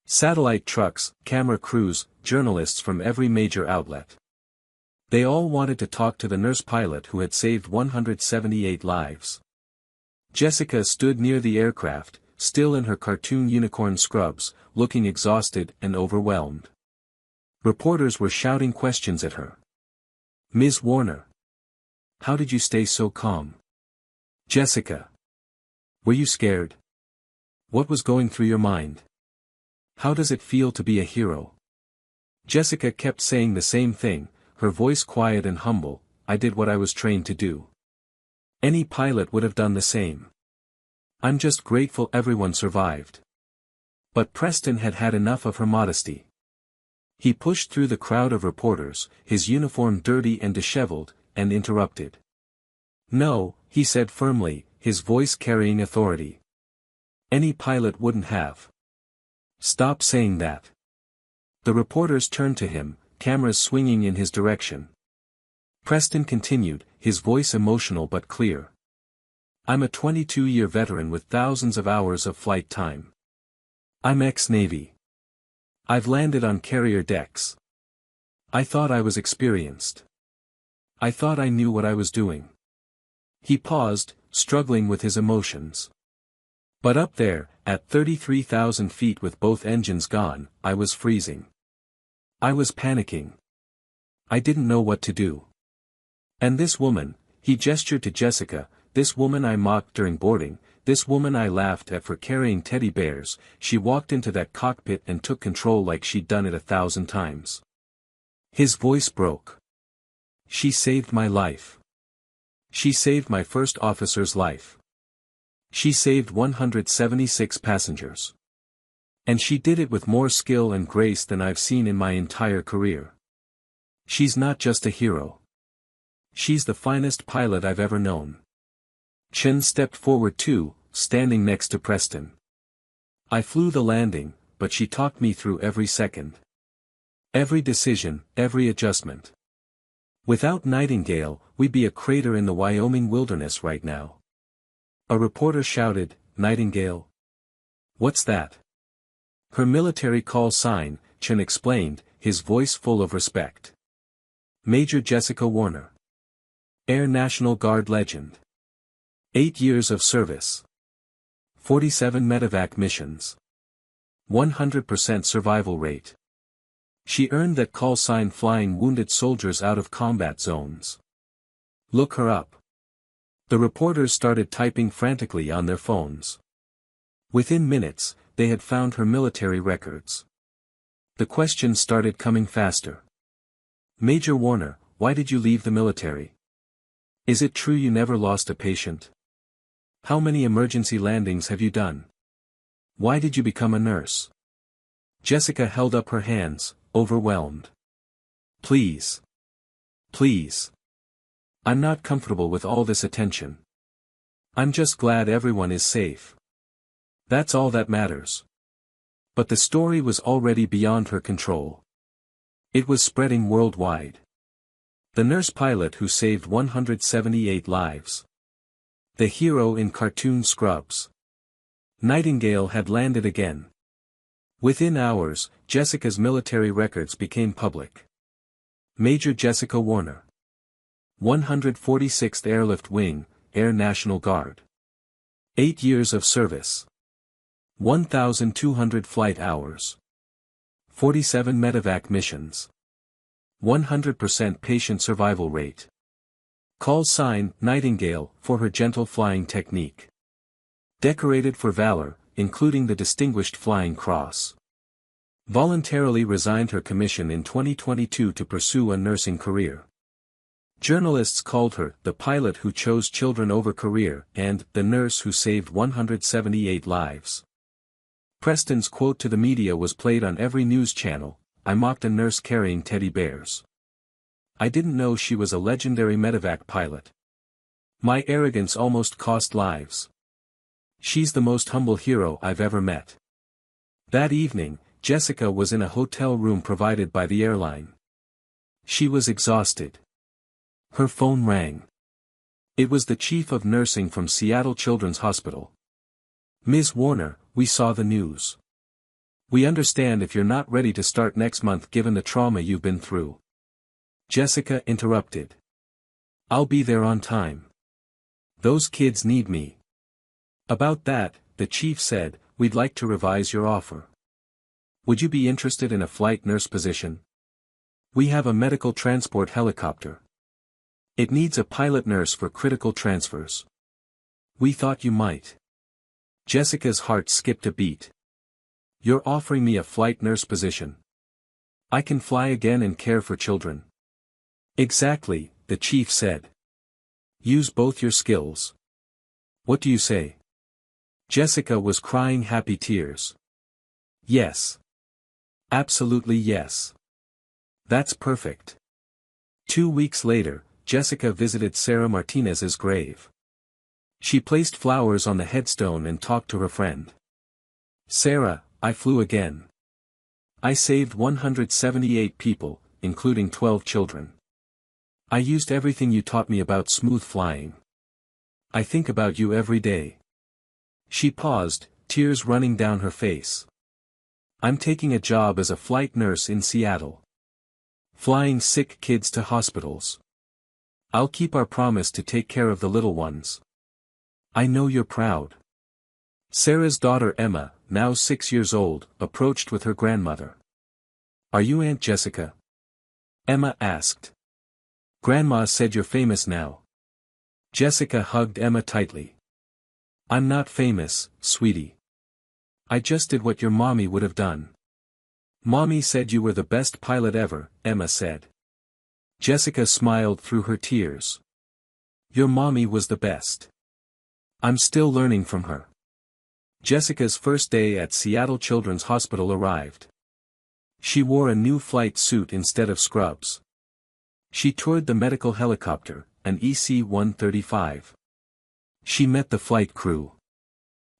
Satellite trucks, camera crews, journalists from every major outlet. They all wanted to talk to the nurse pilot who had saved 178 lives. Jessica stood near the aircraft, still in her cartoon unicorn scrubs, looking exhausted and overwhelmed. Reporters were shouting questions at her. "Ms. Warner. How did you stay so calm? Jessica. Were you scared? What was going through your mind? How does it feel to be a hero?" Jessica kept saying the same thing, her voice quiet and humble, "I did what I was trained to do. Any pilot would have done the same. I'm just grateful everyone survived." But Preston had had enough of her modesty. He pushed through the crowd of reporters, his uniform dirty and disheveled, and interrupted. "No," he said firmly, his voice carrying authority. "Any pilot wouldn't have. Stop saying that." The reporters turned to him, cameras swinging in his direction. Preston continued, his voice emotional but clear. "I'm a 22-year veteran with thousands of hours of flight time. I'm ex-Navy. I've landed on carrier decks. I thought I was experienced. I thought I knew what I was doing." He paused, struggling with his emotions. "But up there, at 33,000 feet with both engines gone, I was freezing. I was panicking. I didn't know what to do. And this woman," he gestured to Jessica, "this woman I mocked during boarding, this woman I laughed at for carrying teddy bears, she walked into that cockpit and took control like she'd done it 1,000 times. His voice broke. She saved my life. She saved my first officer's life. She saved 176 passengers. And she did it with more skill and grace than I've seen in my entire career. She's not just a hero. She's the finest pilot I've ever known. Chen stepped forward too, standing next to Preston. I flew the landing, but she talked me through every second. Every decision, every adjustment. Without Nightingale, we'd be a crater in the Wyoming wilderness right now. A reporter shouted, "Nightingale? What's that?" Her military call sign, Chen explained, his voice full of respect. Major Jessica Warner. Air National Guard legend. 8 years of service. 47 medevac missions. 100% survival rate. She earned that call sign flying wounded soldiers out of combat zones. Look her up. The reporters started typing frantically on their phones. Within minutes, they had found her military records. The questions started coming faster. Major Warner, why did you leave the military? Is it true you never lost a patient? How many emergency landings have you done? Why did you become a nurse? Jessica held up her hands, overwhelmed. Please. Please. I'm not comfortable with all this attention. I'm just glad everyone is safe. That's all that matters. But the story was already beyond her control. It was spreading worldwide. The nurse pilot who saved 178 lives. The hero in cartoon scrubs. Nightingale had landed again. Within hours, Jessica's military records became public. Major Jessica Warner. 146th Airlift Wing, Air National Guard. 8 years of service. 1,200 flight hours. 47 medevac missions. 100% patient survival rate. Call sign, Nightingale, for her gentle flying technique. Decorated for valor, including the Distinguished Flying Cross. Voluntarily resigned her commission in 2022 to pursue a nursing career. Journalists called her the pilot who chose children over career and the nurse who saved 178 lives. Preston's quote to the media was played on every news channel, "I mocked a nurse carrying teddy bears. I didn't know she was a legendary medevac pilot. My arrogance almost cost lives. She's the most humble hero I've ever met." That evening, Jessica was in a hotel room provided by the airline. She was exhausted. Her phone rang. It was the chief of nursing from Seattle Children's Hospital. "Ms. Warner, we saw the news. We understand if you're not ready to start next month given the trauma you've been through." Jessica interrupted. "I'll be there on time. Those kids need me." "About that," the chief said, "we'd like to revise your offer. Would you be interested in a flight nurse position? We have a medical transport helicopter. It needs a pilot nurse for critical transfers. We thought you might." Jessica's heart skipped a beat. "You're offering me a flight nurse position? I can fly again and care for children." "Exactly," the chief said. "Use both your skills. What do you say?" Jessica was crying happy tears. "Yes. Absolutely yes. That's perfect." 2 weeks later, Jessica visited Sarah Martinez's grave. She placed flowers on the headstone and talked to her friend. "Sarah, I flew again. I saved 178 people, including 12 children. I used everything you taught me about smooth flying. I think about you every day." She paused, tears running down her face. "I'm taking a job as a flight nurse in Seattle. Flying sick kids to hospitals. I'll keep our promise to take care of the little ones. I know you're proud." Sarah's daughter Emma, now 6 years old, approached with her grandmother. "Are you Aunt Jessica?" Emma asked. "Grandma said you're famous now." Jessica hugged Emma tightly. "I'm not famous, sweetie. I just did what your mommy would have done." Mommy said you were the best pilot ever, Emma said. Jessica smiled through her tears. Your mommy was the best. I'm still learning from her. Jessica's first day at Seattle Children's Hospital arrived. She wore a new flight suit instead of scrubs. She toured the medical helicopter, an EC-135. She met the flight crew.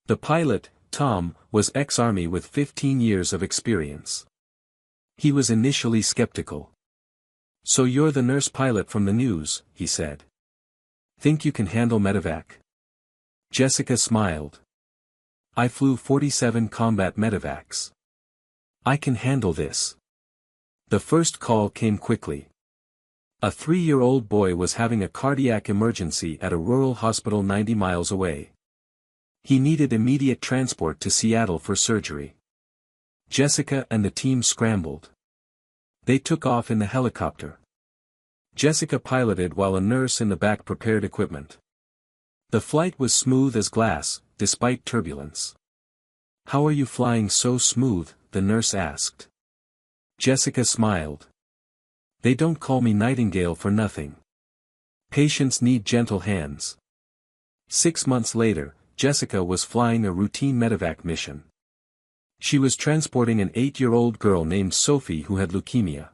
The pilot, Tom, was ex-Army with 15 years of experience. He was initially skeptical. So you're the nurse pilot from the news, he said. Think you can handle medevac? Jessica smiled. I flew 47 combat medevacs. I can handle this. The first call came quickly. A 3-year-old boy was having a cardiac emergency at a rural hospital 90 miles away. He needed immediate transport to Seattle for surgery. Jessica and the team scrambled. They took off in the helicopter. Jessica piloted while a nurse in the back prepared equipment. The flight was smooth as glass, despite turbulence. How are you flying so smooth? The nurse asked. Jessica smiled. They don't call me Nightingale for nothing. Patients need gentle hands. 6 months later, Jessica was flying a routine medevac mission. She was transporting an 8-year-old girl named Sophie who had leukemia.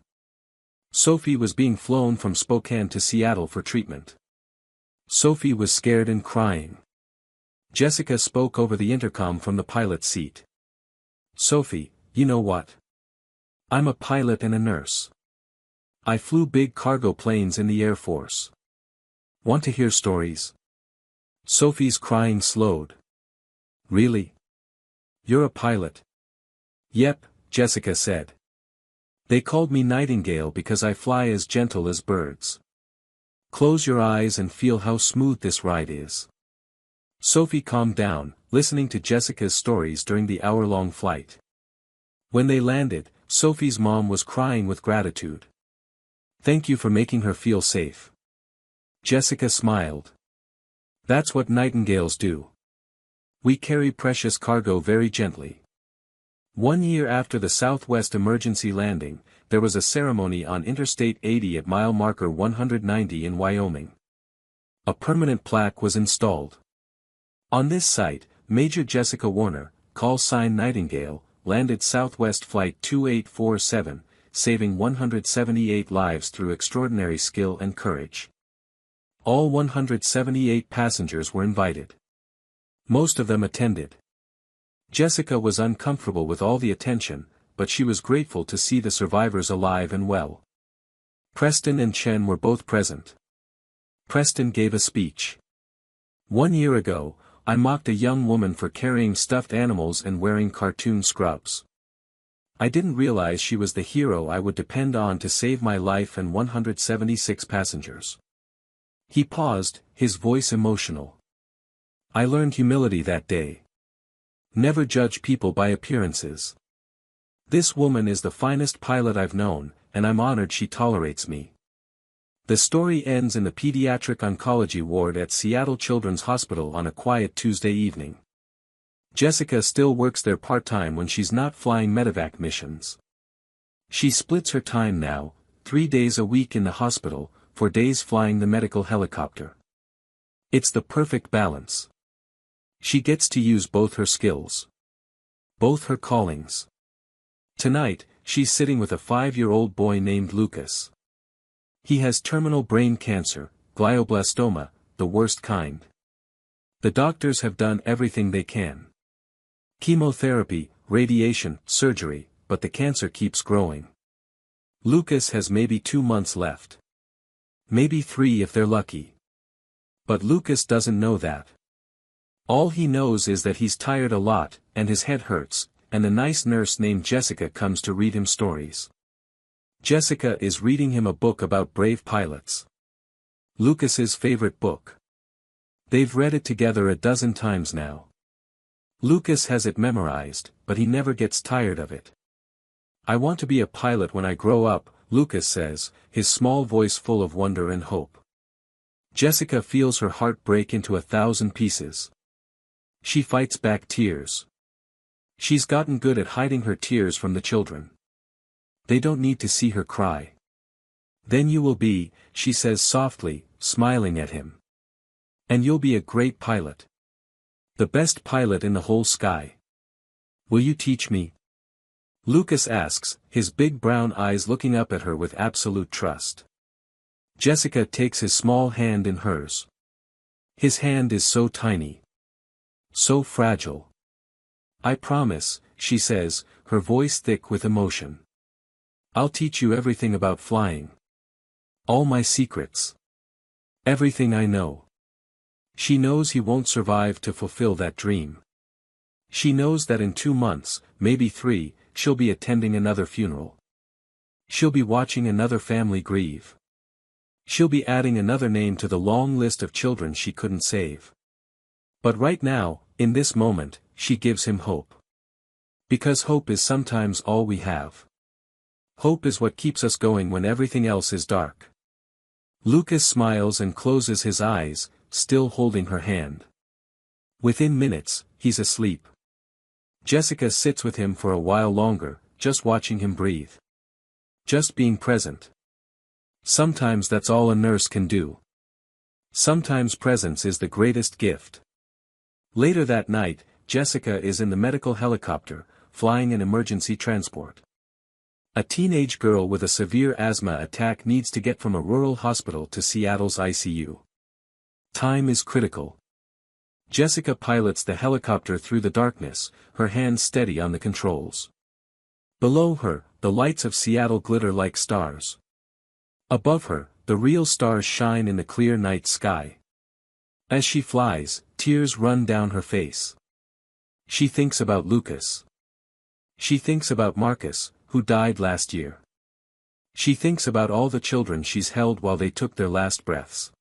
Sophie was being flown from Spokane to Seattle for treatment. Sophie was scared and crying. Jessica spoke over the intercom from the pilot's seat. Sophie, you know what? I'm a pilot and a nurse. I flew big cargo planes in the Air Force. Want to hear stories? Sophie's crying slowed. Really? You're a pilot? Yep, Jessica said. They called me Nightingale because I fly as gentle as birds. Close your eyes and feel how smooth this ride is. Sophie calmed down, listening to Jessica's stories during the hour-long flight. When they landed, Sophie's mom was crying with gratitude. Thank you for making her feel safe. Jessica smiled. That's what Nightingales do. We carry precious cargo very gently. 1 year after the Southwest emergency landing, there was a ceremony on Interstate 80 at mile marker 190 in Wyoming. A permanent plaque was installed. On this site, Major Jessica Warner, call sign Nightingale, landed Southwest Flight 2847, saving 178 lives through extraordinary skill and courage. All 178 passengers were invited. Most of them attended. Jessica was uncomfortable with all the attention, but she was grateful to see the survivors alive and well. Preston and Chen were both present. Preston gave a speech. 1 year ago, I mocked a young woman for carrying stuffed animals and wearing cartoon scrubs. I didn't realize she was the hero I would depend on to save my life and 176 passengers. He paused, his voice emotional. I learned humility that day. Never judge people by appearances. This woman is the finest pilot I've known, and I'm honored she tolerates me. The story ends in the pediatric oncology ward at Seattle Children's Hospital on a quiet Tuesday evening. Jessica still works there part-time when she's not flying medevac missions. She splits her time now, 3 days a week in the hospital, 4 days flying the medical helicopter. It's the perfect balance. She gets to use both her skills. Both her callings. Tonight, she's sitting with a 5-year-old boy named Lucas. He has terminal brain cancer, glioblastoma, the worst kind. The doctors have done everything they can. Chemotherapy, radiation, surgery, but the cancer keeps growing. Lucas has maybe 2 months left. Maybe 3 if they're lucky. But Lucas doesn't know that. All he knows is that he's tired a lot, and his head hurts, and a nice nurse named Jessica comes to read him stories. Jessica is reading him a book about brave pilots. Lucas's favorite book. They've read it together a dozen times now. Lucas has it memorized, but he never gets tired of it. I want to be a pilot when I grow up, Lucas says, his small voice full of wonder and hope. Jessica feels her heart break into 1,000 pieces. She fights back tears. She's gotten good at hiding her tears from the children. They don't need to see her cry. Then you will be, she says softly, smiling at him. And you'll be a great pilot. The best pilot in the whole sky. Will you teach me? Lucas asks, his big brown eyes looking up at her with absolute trust. Jessica takes his small hand in hers. His hand is so tiny. So fragile. I promise, she says, her voice thick with emotion. I'll teach you everything about flying. All my secrets. Everything I know. She knows he won't survive to fulfill that dream. She knows that in 2 months, maybe 3, she'll be attending another funeral. She'll be watching another family grieve. She'll be adding another name to the long list of children she couldn't save. But right now, in this moment, she gives him hope. Because hope is sometimes all we have. Hope is what keeps us going when everything else is dark. Lucas smiles and closes his eyes, still holding her hand. Within minutes, he's asleep. Jessica sits with him for a while longer, just watching him breathe. Just being present. Sometimes that's all a nurse can do. Sometimes presence is the greatest gift. Later that night, Jessica is in the medical helicopter, flying an emergency transport. A teenage girl with a severe asthma attack needs to get from a rural hospital to Seattle's ICU. Time is critical. Jessica pilots the helicopter through the darkness, her hands steady on the controls. Below her, the lights of Seattle glitter like stars. Above her, the real stars shine in the clear night sky. As she flies, tears run down her face. She thinks about Lucas. She thinks about Marcus, who died last year. She thinks about all the children she's held while they took their last breaths.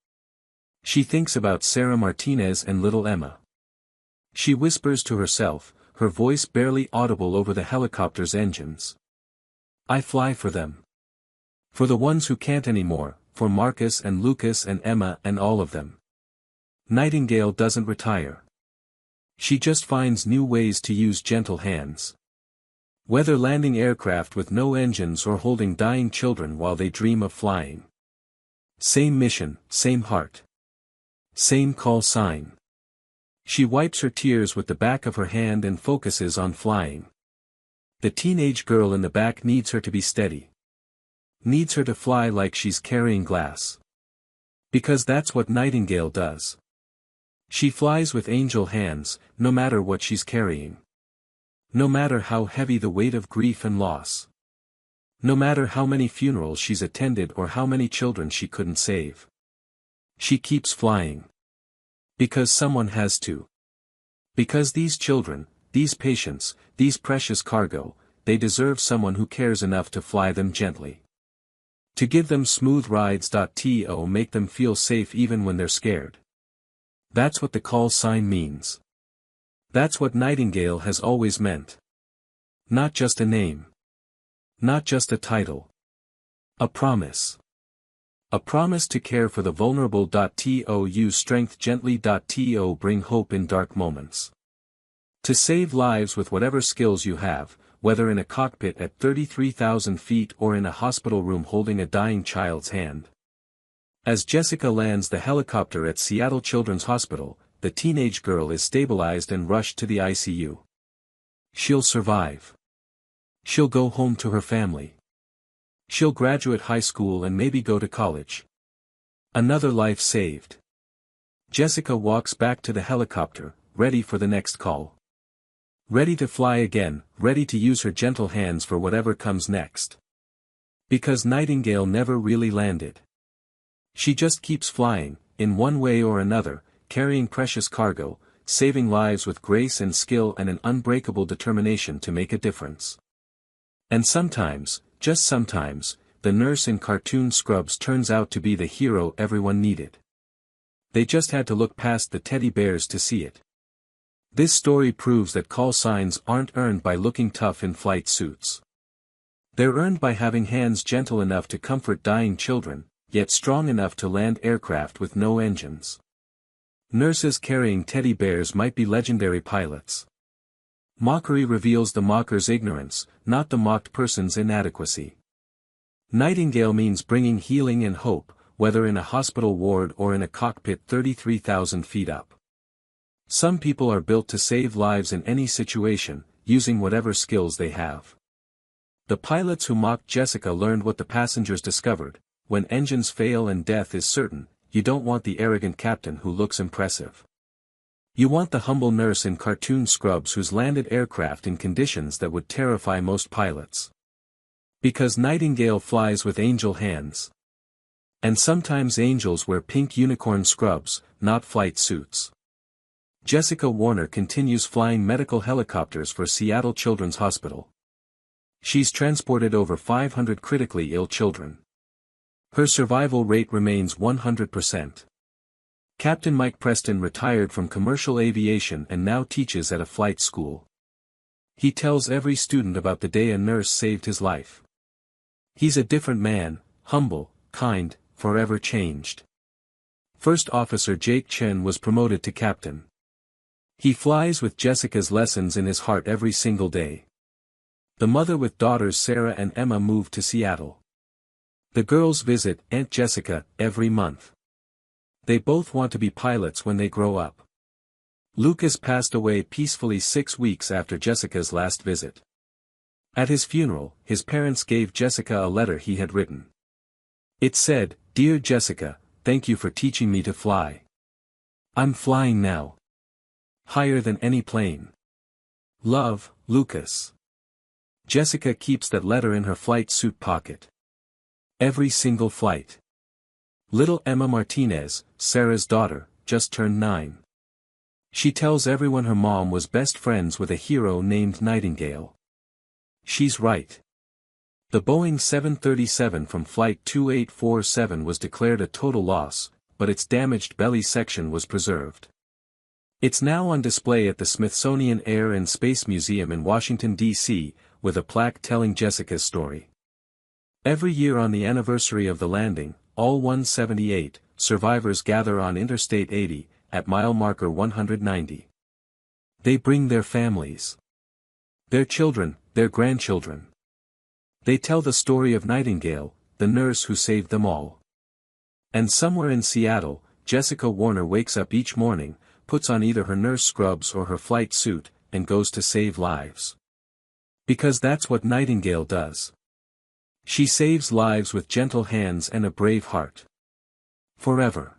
She thinks about Sarah Martinez and little Emma. She whispers to herself, her voice barely audible over the helicopter's engines. I fly for them. For the ones who can't anymore, for Marcus and Lucas and Emma and all of them. Nightingale doesn't retire. She just finds new ways to use gentle hands. Whether landing aircraft with no engines or holding dying children while they dream of flying. Same mission, same heart. Same call sign. She wipes her tears with the back of her hand and focuses on flying. The teenage girl in the back needs her to be steady. Needs her to fly like she's carrying glass. Because that's what Nightingale does. She flies with angel hands, no matter what she's carrying. No matter how heavy the weight of grief and loss. No matter how many funerals she's attended or how many children she couldn't save. She keeps flying. Because someone has to. Because these children, these patients, these precious cargo, they deserve someone who cares enough to fly them gently. To give them smooth rides. To make them feel safe even when they're scared. That's what the call sign means. That's what Nightingale has always meant. Not just a name. Not just a title. A promise. A promise to care for the vulnerable. To use strength gently. To bring hope in dark moments. To save lives with whatever skills you have, whether in a cockpit at 33,000 feet or in a hospital room holding a dying child's hand. As Jessica lands the helicopter at Seattle Children's Hospital, the teenage girl is stabilized and rushed to the ICU. She'll survive. She'll go home to her family. She'll graduate high school and maybe go to college. Another life saved. Jessica walks back to the helicopter, ready for the next call. Ready to fly again, ready to use her gentle hands for whatever comes next. Because Nightingale never really landed. She just keeps flying, in one way or another, carrying precious cargo, saving lives with grace and skill and an unbreakable determination to make a difference. And sometimes, just sometimes, the nurse in cartoon scrubs turns out to be the hero everyone needed. They just had to look past the teddy bears to see it. This story proves that call signs aren't earned by looking tough in flight suits. They're earned by having hands gentle enough to comfort dying children, yet strong enough to land aircraft with no engines. Nurses carrying teddy bears might be legendary pilots. Mockery reveals the mocker's ignorance, not the mocked person's inadequacy. Nightingale means bringing healing and hope, whether in a hospital ward or in a cockpit 33,000 feet up. Some people are built to save lives in any situation, using whatever skills they have. The pilots who mocked Jessica learned what the passengers discovered: when engines fail and death is certain, you don't want the arrogant captain who looks impressive. You want the humble nurse in cartoon scrubs who's landed aircraft in conditions that would terrify most pilots. Because Nightingale flies with angel hands. And sometimes angels wear pink unicorn scrubs, not flight suits. Jessica Warner continues flying medical helicopters for Seattle Children's Hospital. She's transported over 500 critically ill children. Her survival rate remains 100%. Captain Mike Preston retired from commercial aviation and now teaches at a flight school. He tells every student about the day a nurse saved his life. He's a different man, humble, kind, forever changed. First Officer Jake Chen was promoted to captain. He flies with Jessica's lessons in his heart every single day. The mother with daughters Sarah and Emma moved to Seattle. The girls visit Aunt Jessica every month. They both want to be pilots when they grow up. Lucas passed away peacefully 6 weeks after Jessica's last visit. At his funeral, his parents gave Jessica a letter he had written. It said, "Dear Jessica, thank you for teaching me to fly. I'm flying now. Higher than any plane. Love, Lucas." Jessica keeps that letter in her flight suit pocket. Every single flight. Little Emma Martinez, Sarah's daughter, just turned 9. She tells everyone her mom was best friends with a hero named Nightingale. She's right. The Boeing 737 from Flight 2847 was declared a total loss, but its damaged belly section was preserved. It's now on display at the Smithsonian Air and Space Museum in Washington, D.C., with a plaque telling Jessica's story. Every year on the anniversary of the landing, all 178 survivors gather on Interstate 80, at mile marker 190. They bring their families. Their children, their grandchildren. They tell the story of Nightingale, the nurse who saved them all. And somewhere in Seattle, Jessica Warner wakes up each morning, puts on either her nurse scrubs or her flight suit, and goes to save lives. Because that's what Nightingale does. She saves lives with gentle hands and a brave heart. Forever.